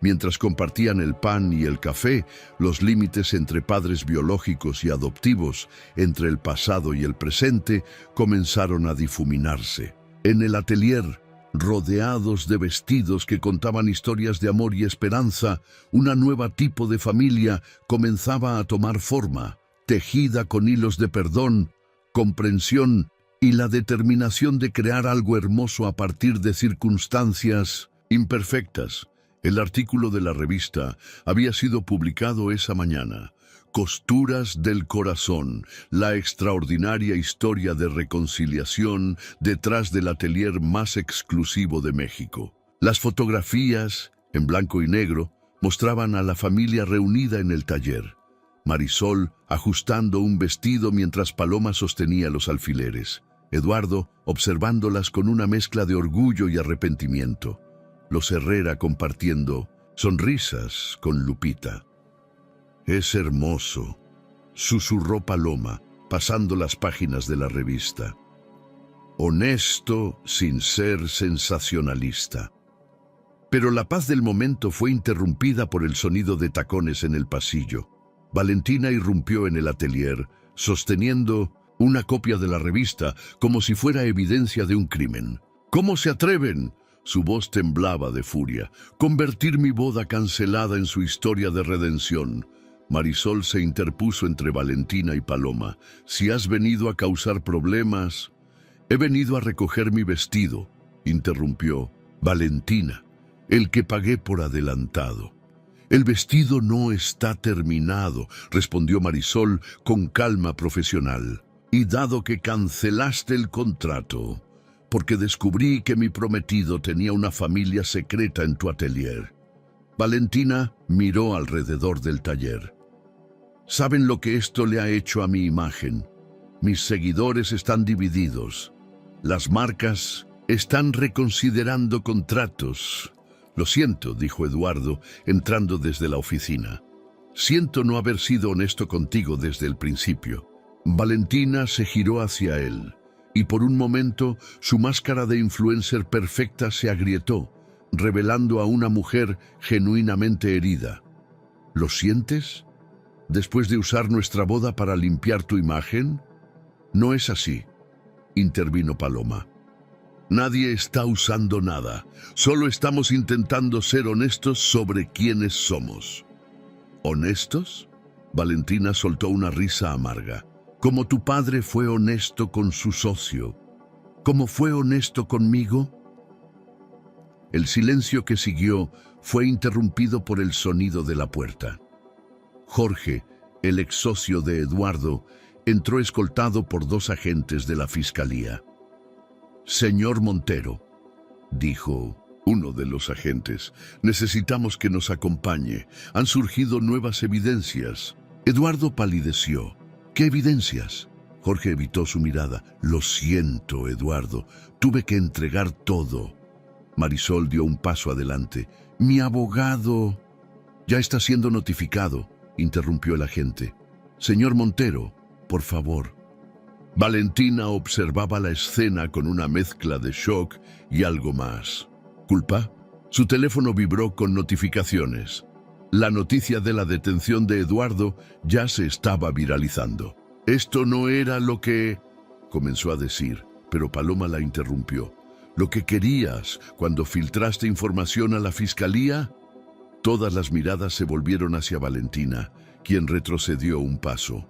A: Mientras compartían el pan y el café, los límites entre padres biológicos y adoptivos, entre el pasado y el presente, comenzaron a difuminarse. En el atelier, rodeados de vestidos que contaban historias de amor y esperanza, una nueva tipo de familia comenzaba a tomar forma, tejida con hilos de perdón, comprensión y la determinación de crear algo hermoso a partir de circunstancias imperfectas. El artículo de la revista había sido publicado esa mañana. Costuras del corazón, la extraordinaria historia de reconciliación detrás del atelier más exclusivo de México. Las fotografías, en blanco y negro, mostraban a la familia reunida en el taller. Marisol ajustando un vestido mientras Paloma sostenía los alfileres. Eduardo observándolas con una mezcla de orgullo y arrepentimiento. Los Herrera compartiendo sonrisas con Lupita. «Es hermoso», susurró Paloma, pasando las páginas de la revista. «Honesto sin ser sensacionalista». Pero la paz del momento fue interrumpida por el sonido de tacones en el pasillo. Valentina irrumpió en el atelier, sosteniendo una copia de la revista como si fuera evidencia de un crimen. «¿Cómo se atreven?», su voz temblaba de furia, «convertir mi boda cancelada en su historia de redención». Marisol se interpuso entre Valentina y Paloma. «Si has venido a causar problemas...» «He venido a recoger mi vestido», interrumpió Valentina, «el que pagué por adelantado». «El vestido no está terminado», respondió Marisol con calma profesional. «Y dado que cancelaste el contrato, porque descubrí que mi prometido tenía una familia secreta en tu atelier». Valentina miró alrededor del taller. «¿Saben lo que esto le ha hecho a mi imagen? Mis seguidores están divididos. Las marcas están reconsiderando contratos». «Lo siento», dijo Eduardo, entrando desde la oficina. «Siento no haber sido honesto contigo desde el principio». Valentina se giró hacia él, y por un momento su máscara de influencer perfecta se agrietó, revelando a una mujer genuinamente herida. «¿Lo sientes? ¿Después de usar nuestra boda para limpiar tu imagen?» «No es así», intervino Paloma. «Nadie está usando nada. Solo estamos intentando ser honestos sobre quiénes somos». «¿Honestos?» Valentina soltó una risa amarga. «Como tu padre fue honesto con su socio. ¿Cómo fue honesto conmigo?» El silencio que siguió fue interrumpido por el sonido de la puerta. Jorge, el ex socio de Eduardo, entró escoltado por 2 agentes de la fiscalía. «Señor Montero», dijo, Uno de los agentes. Necesitamos que nos acompañe. Han surgido nuevas evidencias. Eduardo palideció. ¿Qué evidencias? Jorge evitó su mirada. Lo siento, Eduardo. Tuve que entregar todo. Marisol dio un paso adelante. Mi abogado... Ya está siendo notificado, interrumpió el agente. Señor Montero, por favor. Valentina observaba la escena con una mezcla de shock y algo más. ¿Culpa? Su teléfono vibró con notificaciones. La noticia de la detención de Eduardo ya se estaba viralizando. Esto no era lo que... comenzó a decir, pero Paloma la interrumpió. ¿Lo que querías cuando filtraste información a la fiscalía? Todas las miradas se volvieron hacia Valentina, quien retrocedió un paso.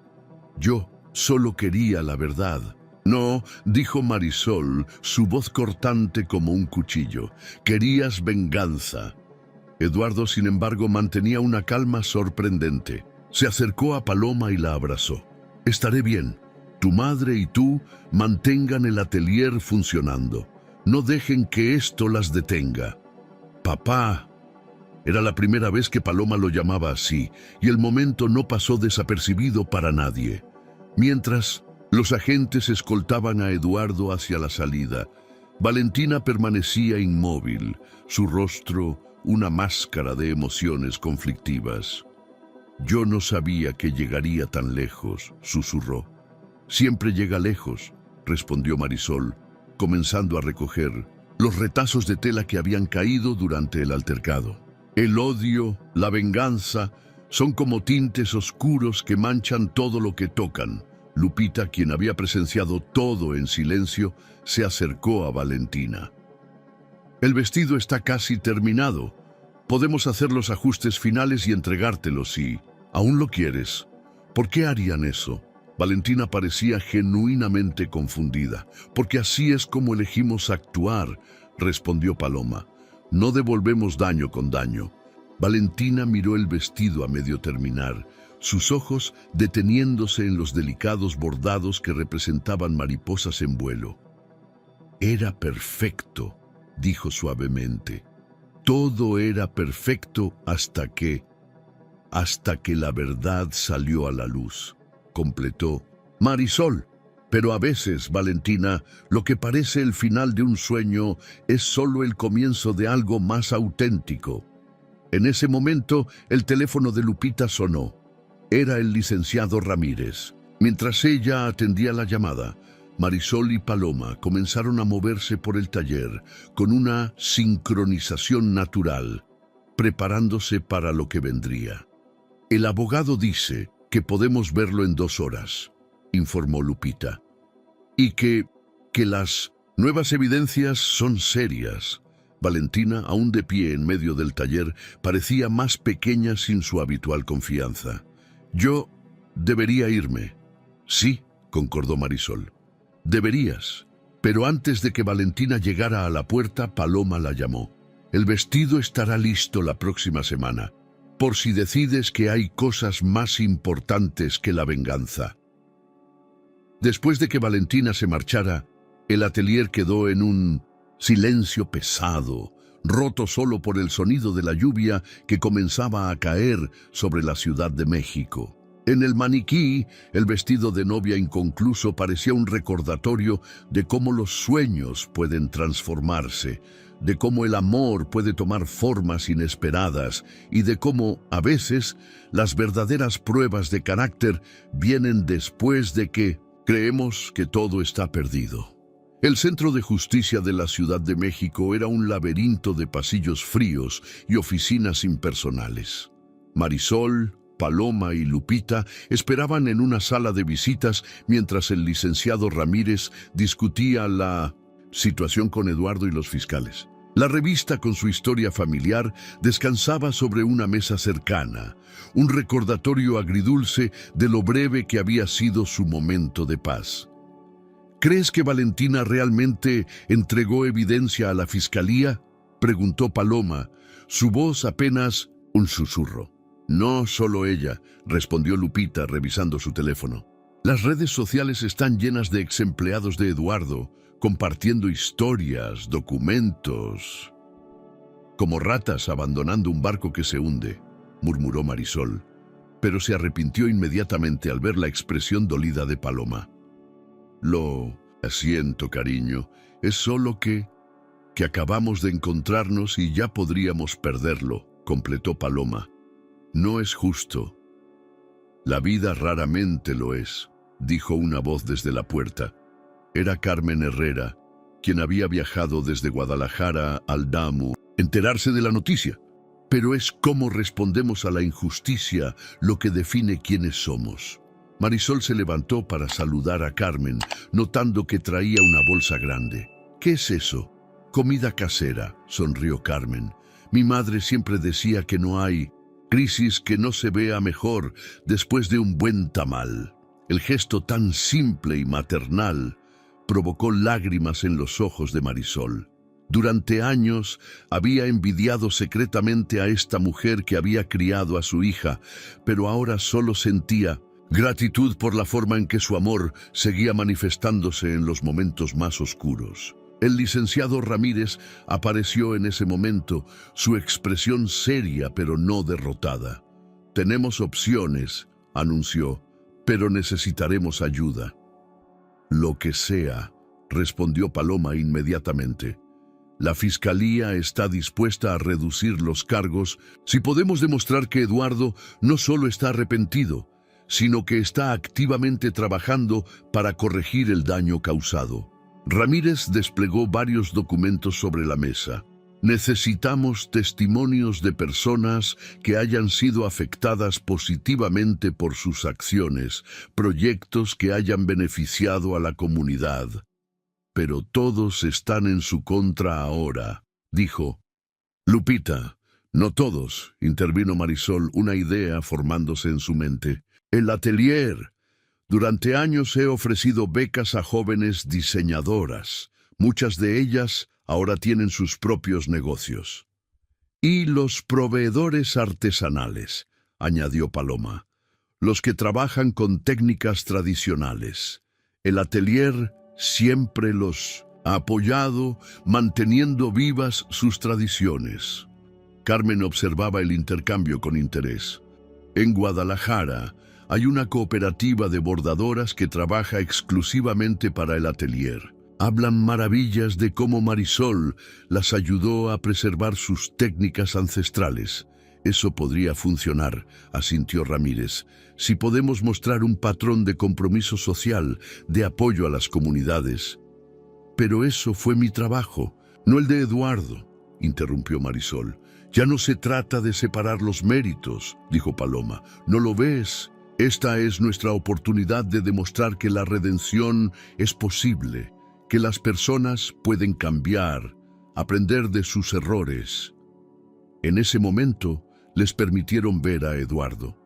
A: Yo solo quería la verdad. No, dijo Marisol, su voz cortante como un cuchillo. Querías venganza. Eduardo, sin embargo, mantenía una calma sorprendente. Se acercó a Paloma y la abrazó. Estaré bien. Tu madre y tú mantengan el atelier funcionando. No dejen que esto las detenga. Papá. Era la primera vez que Paloma lo llamaba así, y el momento no pasó desapercibido para nadie. Mientras, los agentes escoltaban a Eduardo hacia la salida. Valentina permanecía inmóvil, su rostro una máscara de emociones conflictivas. Yo no sabía que llegaría tan lejos, susurró. Siempre llega lejos, respondió Marisol, comenzando a recoger los retazos de tela que habían caído durante el altercado. El odio, la venganza, son como tintes oscuros que manchan todo lo que tocan. Lupita, quien había presenciado todo en silencio, se acercó a Valentina. El vestido está casi terminado. Podemos hacer los ajustes finales y entregártelo si aún lo quieres. ¿Por qué harían eso? Valentina parecía genuinamente confundida. Porque así es como elegimos actuar, respondió Paloma. No devolvemos daño con daño. Valentina miró el vestido a medio terminar, sus ojos deteniéndose en los delicados bordados que representaban mariposas en vuelo. Era perfecto, dijo suavemente. Todo era perfecto hasta que la verdad salió a la luz, completó Marisol. Pero a veces, Valentina, lo que parece el final de un sueño es solo el comienzo de algo más auténtico. En ese momento, el teléfono de Lupita sonó. Era el licenciado Ramírez. Mientras ella atendía la llamada, Marisol y Paloma comenzaron a moverse por el taller con una sincronización natural, preparándose para lo que vendría. El abogado dice que podemos verlo en 2 horas, informó Lupita, y que las nuevas evidencias son serias. Valentina, aún de pie en medio del taller, parecía más pequeña sin su habitual confianza. Yo debería irme. Sí, concordó Marisol. Deberías. Pero antes de que Valentina llegara a la puerta, Paloma la llamó. El vestido estará listo la próxima semana, por si decides que hay cosas más importantes que la venganza. Después de que Valentina se marchara, el atelier quedó en un silencio pesado, roto solo por el sonido de la lluvia que comenzaba a caer sobre la Ciudad de México. En el maniquí, el vestido de novia inconcluso parecía un recordatorio de cómo los sueños pueden transformarse, de cómo el amor puede tomar formas inesperadas y de cómo, a veces, las verdaderas pruebas de carácter vienen después de que creemos que todo está perdido. El Centro de Justicia de la Ciudad de México era un laberinto de pasillos fríos y oficinas impersonales. Marisol, Paloma y Lupita esperaban en una sala de visitas mientras el licenciado Ramírez discutía la situación con Eduardo y los fiscales. La revista, con su historia familiar, descansaba sobre una mesa cercana, un recordatorio agridulce de lo breve que había sido su momento de paz. ¿Crees que Valentina realmente entregó evidencia a la fiscalía?, preguntó Paloma, su voz apenas un susurro. No solo ella, respondió Lupita revisando su teléfono. Las redes sociales están llenas de ex-empleados de Eduardo, compartiendo historias, documentos. Como ratas abandonando un barco que se hunde, murmuró Marisol, pero se arrepintió inmediatamente al ver la expresión dolida de Paloma. Lo siento, cariño, es solo que acabamos de encontrarnos y ya podríamos perderlo, completó Paloma. No es justo. La vida raramente lo es, dijo una voz desde la puerta. Era Carmen Herrera, quien había viajado desde Guadalajara al Damu, enterarse de la noticia. Pero es cómo respondemos a la injusticia lo que define quiénes somos. Marisol se levantó para saludar a Carmen, notando que traía una bolsa grande. ¿Qué es eso? Comida casera, sonrió Carmen. Mi madre siempre decía que no hay crisis que no se vea mejor después de un buen tamal. El gesto tan simple y maternal provocó lágrimas en los ojos de Marisol. Durante años había envidiado secretamente a esta mujer que había criado a su hija, pero ahora solo sentía gratitud por la forma en que su amor seguía manifestándose en los momentos más oscuros. El licenciado Ramírez apareció en ese momento, su expresión seria pero no derrotada. Tenemos opciones, anunció, pero necesitaremos ayuda. Lo que sea, respondió Paloma inmediatamente. La Fiscalía está dispuesta a reducir los cargos si podemos demostrar que Eduardo no solo está arrepentido, sino que está activamente trabajando para corregir el daño causado. Ramírez desplegó varios documentos sobre la mesa. Necesitamos testimonios de personas que hayan sido afectadas positivamente por sus acciones, proyectos que hayan beneficiado a la comunidad. Pero todos están en su contra ahora, dijo. Lupita, no todos, intervino Marisol, una idea formándose en su mente. El atelier. Durante años he ofrecido becas a jóvenes diseñadoras. Muchas de ellas ahora tienen sus propios negocios. Y los proveedores artesanales, añadió Paloma, los que trabajan con técnicas tradicionales. El atelier siempre los ha apoyado, manteniendo vivas sus tradiciones. Carmen observaba el intercambio con interés. En Guadalajara hay una cooperativa de bordadoras que trabaja exclusivamente para el atelier. Hablan maravillas de cómo Marisol las ayudó a preservar sus técnicas ancestrales. Eso podría funcionar, asintió Ramírez, si podemos mostrar un patrón de compromiso social, de apoyo a las comunidades. Pero eso fue mi trabajo, no el de Eduardo, interrumpió Marisol. Ya no se trata de separar los méritos, dijo Paloma. ¿No lo ves? Esta es nuestra oportunidad de demostrar que la redención es posible, que las personas pueden cambiar, aprender de sus errores. En ese momento les permitieron ver a Eduardo.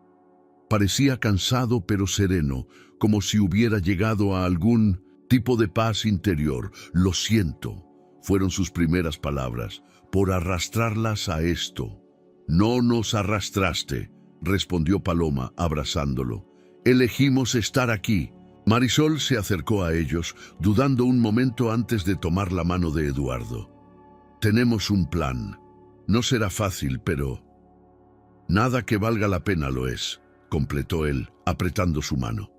A: Parecía cansado pero sereno, como si hubiera llegado a algún tipo de paz interior. Lo siento, fueron sus primeras palabras, por arrastrarlas a esto. No nos arrastraste, respondió Paloma, abrazándolo. Elegimos estar aquí. Marisol se acercó a ellos, dudando un momento antes de tomar la mano de Eduardo. Tenemos un plan. No será fácil, pero nada que valga la pena lo es, completó él, apretando su mano.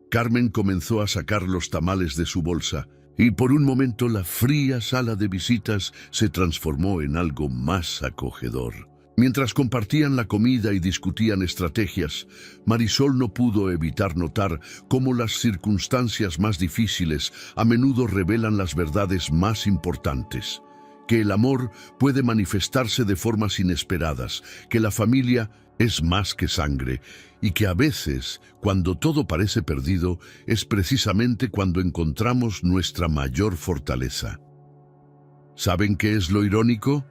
A: Carmen comenzó a sacar los tamales de su bolsa, y por un momento la fría sala de visitas se transformó en algo más acogedor. Mientras compartían la comida y discutían estrategias, Marisol no pudo evitar notar cómo las circunstancias más difíciles a menudo revelan las verdades más importantes. Que el amor puede manifestarse de formas inesperadas, que la familia es más que sangre, y que a veces, cuando todo parece perdido, es precisamente cuando encontramos nuestra mayor fortaleza. ¿Saben qué es lo irónico?,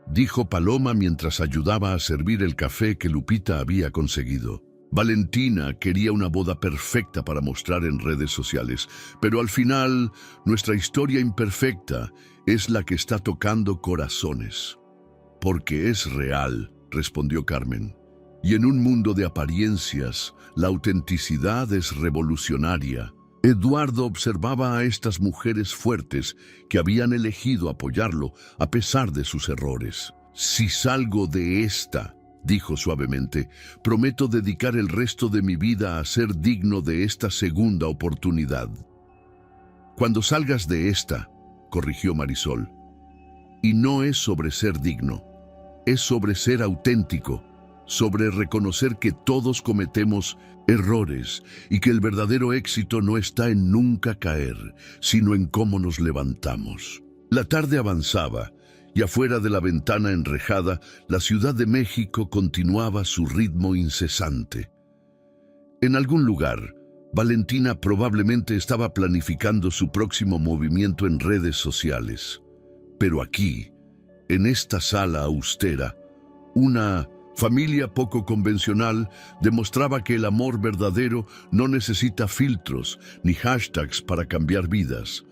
A: dijo Paloma mientras ayudaba a servir el café que Lupita había conseguido. Valentina quería una boda perfecta para mostrar en redes sociales, pero al final, nuestra historia imperfecta es la que está tocando corazones. Porque es real, respondió Carmen. Y en un mundo de apariencias, la autenticidad es revolucionaria. Eduardo observaba a estas mujeres fuertes que habían elegido apoyarlo a pesar de sus errores. Si salgo de esta, dijo suavemente, prometo dedicar el resto de mi vida a ser digno de esta segunda oportunidad. Cuando salgas de esta, corrigió Marisol, y no es sobre ser digno, es sobre ser auténtico, sobre reconocer que todos cometemos errores y que el verdadero éxito no está en nunca caer, sino en cómo nos levantamos. La tarde avanzaba y afuera de la ventana enrejada, la Ciudad de México continuaba su ritmo incesante. En algún lugar, Valentina probablemente estaba planificando su próximo movimiento en redes sociales. Pero aquí, en esta sala austera, una familia poco convencional demostraba que el amor verdadero no necesita filtros ni hashtags para cambiar vidas.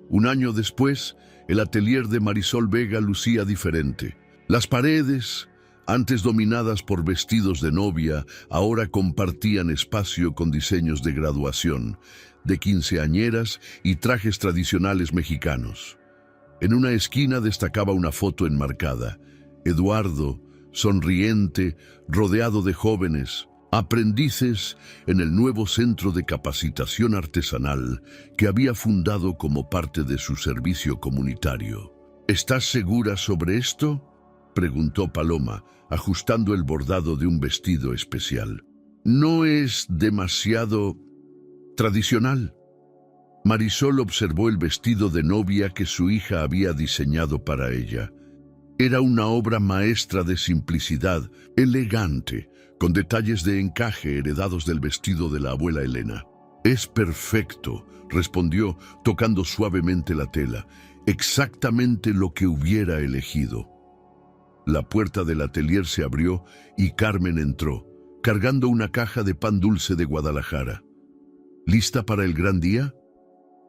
A: Un año después, el atelier de Marisol Vega lucía diferente. Las paredes, antes dominadas por vestidos de novia, ahora compartían espacio con diseños de graduación, de quinceañeras y trajes tradicionales mexicanos. En una esquina destacaba una foto enmarcada. Eduardo, sonriente, rodeado de jóvenes, aprendices en el nuevo centro de capacitación artesanal que había fundado como parte de su servicio comunitario. ¿Estás segura sobre esto?, preguntó Paloma, ajustando el bordado de un vestido especial. ¿No es demasiado tradicional? Marisol observó el vestido de novia que su hija había diseñado para ella. Era una obra maestra de simplicidad, elegante, con detalles de encaje heredados del vestido de la abuela Elena. «Es perfecto», respondió, tocando suavemente la tela, «exactamente lo que hubiera elegido». La puerta del atelier se abrió y Carmen entró, cargando una caja de pan dulce de Guadalajara. ¿Lista para el gran día?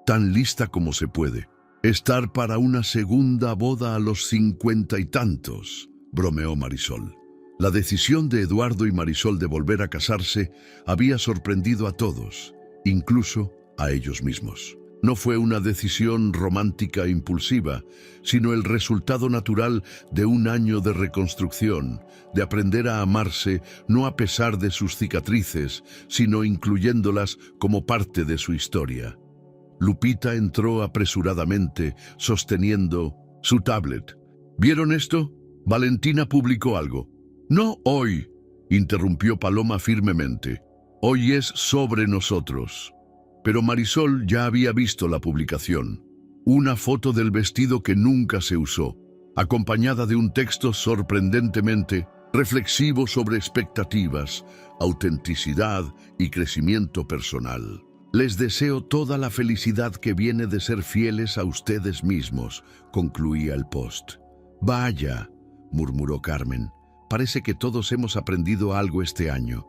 A: Tan lista como se puede. Estar para una segunda boda a los 50 y tantos, bromeó Marisol. La decisión de Eduardo y Marisol de volver a casarse había sorprendido a todos, incluso a ellos mismos. No fue una decisión romántica e impulsiva, sino el resultado natural de un año de reconstrucción, de aprender a amarse no a pesar de sus cicatrices, sino incluyéndolas como parte de su historia. Lupita entró apresuradamente, sosteniendo su tablet. ¿Vieron esto? Valentina publicó algo. No hoy, interrumpió Paloma firmemente. Hoy es sobre nosotros. Pero Marisol ya había visto la publicación. Una foto del vestido que nunca se usó, acompañada de un texto sorprendentemente reflexivo sobre expectativas, autenticidad y crecimiento personal. Les deseo toda la felicidad que viene de ser fieles a ustedes mismos, concluía el post. Vaya, murmuró Carmen, parece que todos hemos aprendido algo este año.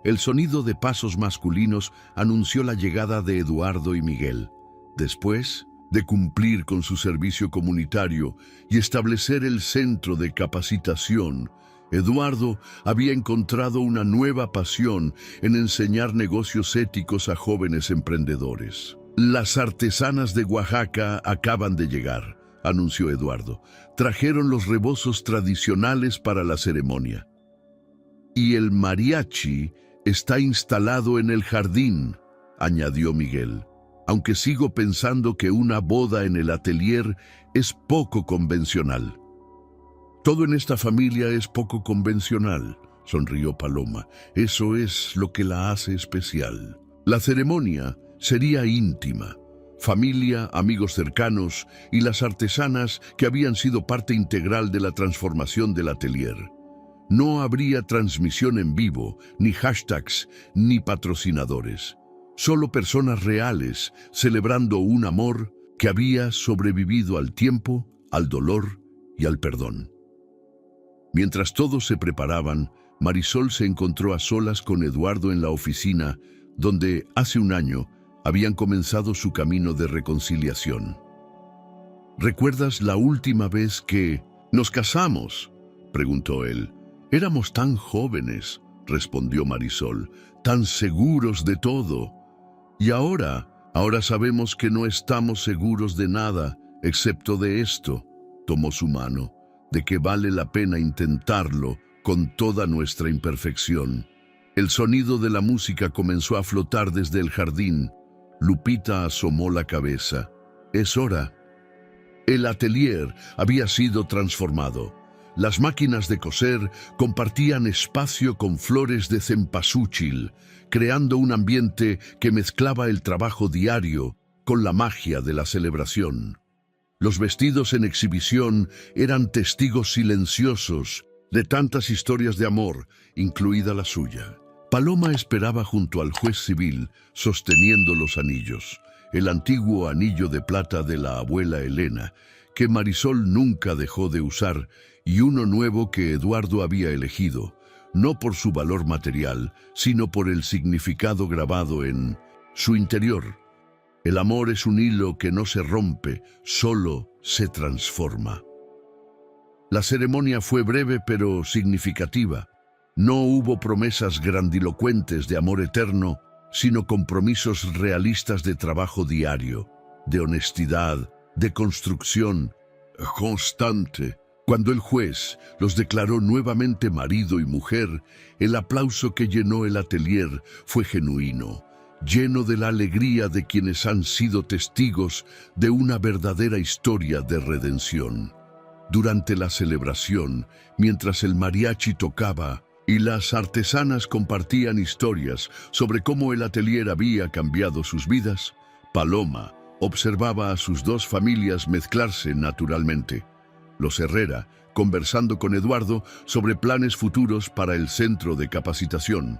A: El sonido de pasos masculinos anunció la llegada de Eduardo y Miguel. Después de cumplir con su servicio comunitario y establecer el centro de capacitación, Eduardo había encontrado una nueva pasión en enseñar negocios éticos a jóvenes emprendedores. Las artesanas de Oaxaca acaban de llegar, anunció Eduardo. Trajeron los rebozos tradicionales para la ceremonia. Y el mariachi está instalado en el jardín, añadió Miguel, aunque sigo pensando que una boda en el atelier es poco convencional. Todo en esta familia es poco convencional, sonrió Paloma. Eso es lo que la hace especial. La ceremonia sería íntima. Familia, amigos cercanos y las artesanas que habían sido parte integral de la transformación del atelier. No habría transmisión en vivo, ni hashtags, ni patrocinadores. Solo personas reales celebrando un amor que había sobrevivido al tiempo, al dolor y al perdón. Mientras todos se preparaban, Marisol se encontró a solas con Eduardo en la oficina, donde hace un año habían comenzado su camino de reconciliación. ¿Recuerdas la última vez que nos casamos?, preguntó él. Éramos tan jóvenes, respondió Marisol, tan seguros de todo. Y ahora Ahora sabemos que no estamos seguros de nada, excepto de esto. Tomó su mano, de que vale la pena intentarlo con toda nuestra imperfección. El sonido de la música comenzó a flotar desde el jardín. Lupita asomó la cabeza. Es hora. El atelier había sido transformado. Las máquinas de coser compartían espacio con flores de cempasúchil, creando un ambiente que mezclaba el trabajo diario con la magia de la celebración. Los vestidos en exhibición eran testigos silenciosos de tantas historias de amor, incluida la suya. Paloma esperaba junto al juez civil, sosteniendo los anillos, el antiguo anillo de plata de la abuela Elena, que Marisol nunca dejó de usar, y uno nuevo que Eduardo había elegido, no por su valor material, sino por el significado grabado en su interior. El amor es un hilo que no se rompe, solo se transforma. La ceremonia fue breve pero significativa. No hubo promesas grandilocuentes de amor eterno, sino compromisos realistas de trabajo diario, de honestidad, de construcción constante. Cuando el juez los declaró nuevamente marido y mujer, el aplauso que llenó el atelier fue genuino, lleno de la alegría de quienes han sido testigos de una verdadera historia de redención. Durante la celebración, mientras el mariachi tocaba y las artesanas compartían historias sobre cómo el atelier había cambiado sus vidas, Paloma observaba a sus dos familias mezclarse naturalmente. Los Herrera, conversando con Eduardo sobre planes futuros para el centro de capacitación.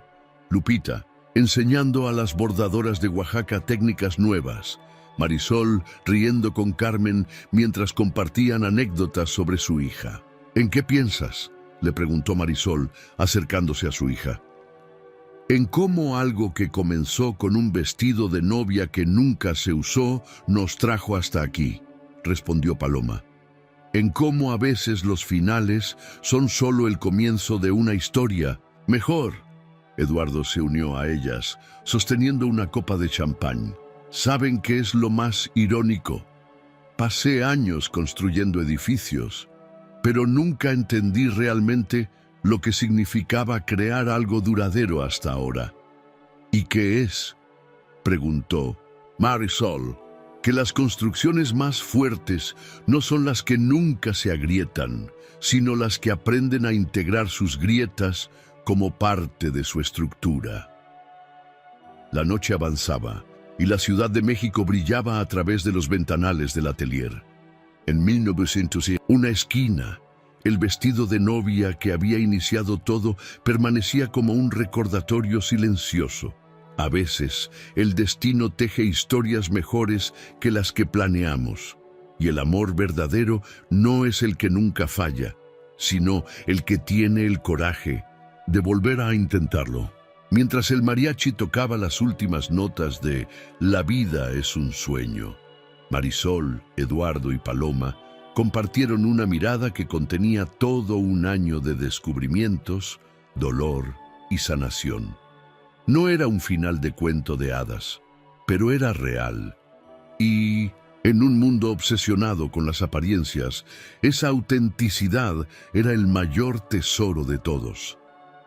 A: Lupita, enseñando a las bordadoras de Oaxaca técnicas nuevas. Marisol, riendo con Carmen mientras compartían anécdotas sobre su hija. ¿En qué piensas?, le preguntó Marisol, acercándose a su hija. En cómo algo que comenzó con un vestido de novia que nunca se usó nos trajo hasta aquí, respondió Paloma. En cómo a veces los finales son solo el comienzo de una historia mejor. Eduardo se unió a ellas, sosteniendo una copa de champán. ¿Saben qué es lo más irónico? Pasé años construyendo edificios, pero nunca entendí realmente lo que significaba crear algo duradero hasta ahora. ¿Y qué es?, preguntó Marisol. Que las construcciones más fuertes no son las que nunca se agrietan, sino las que aprenden a integrar sus grietas como parte de su estructura. La noche avanzaba y la Ciudad de México brillaba a través de los ventanales del atelier. En 1900, una esquina, el vestido de novia que había iniciado todo, permanecía como un recordatorio silencioso. A veces, el destino teje historias mejores que las que planeamos, y el amor verdadero no es el que nunca falla, sino el que tiene el coraje de volver a intentarlo. Mientras el mariachi tocaba las últimas notas de La vida es un sueño, Marisol, Eduardo y Paloma compartieron una mirada que contenía todo un año de descubrimientos, dolor y sanación. No era un final de cuento de hadas, pero era real. Y, en un mundo obsesionado con las apariencias, esa autenticidad era el mayor tesoro de todos.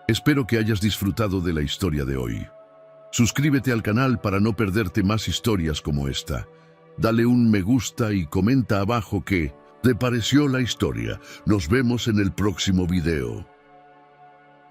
A: Espero que hayas disfrutado de la historia de hoy. Suscríbete al canal para no perderte más historias como esta. Dale un me gusta y comenta abajo qué te pareció la historia. Nos vemos en el próximo video.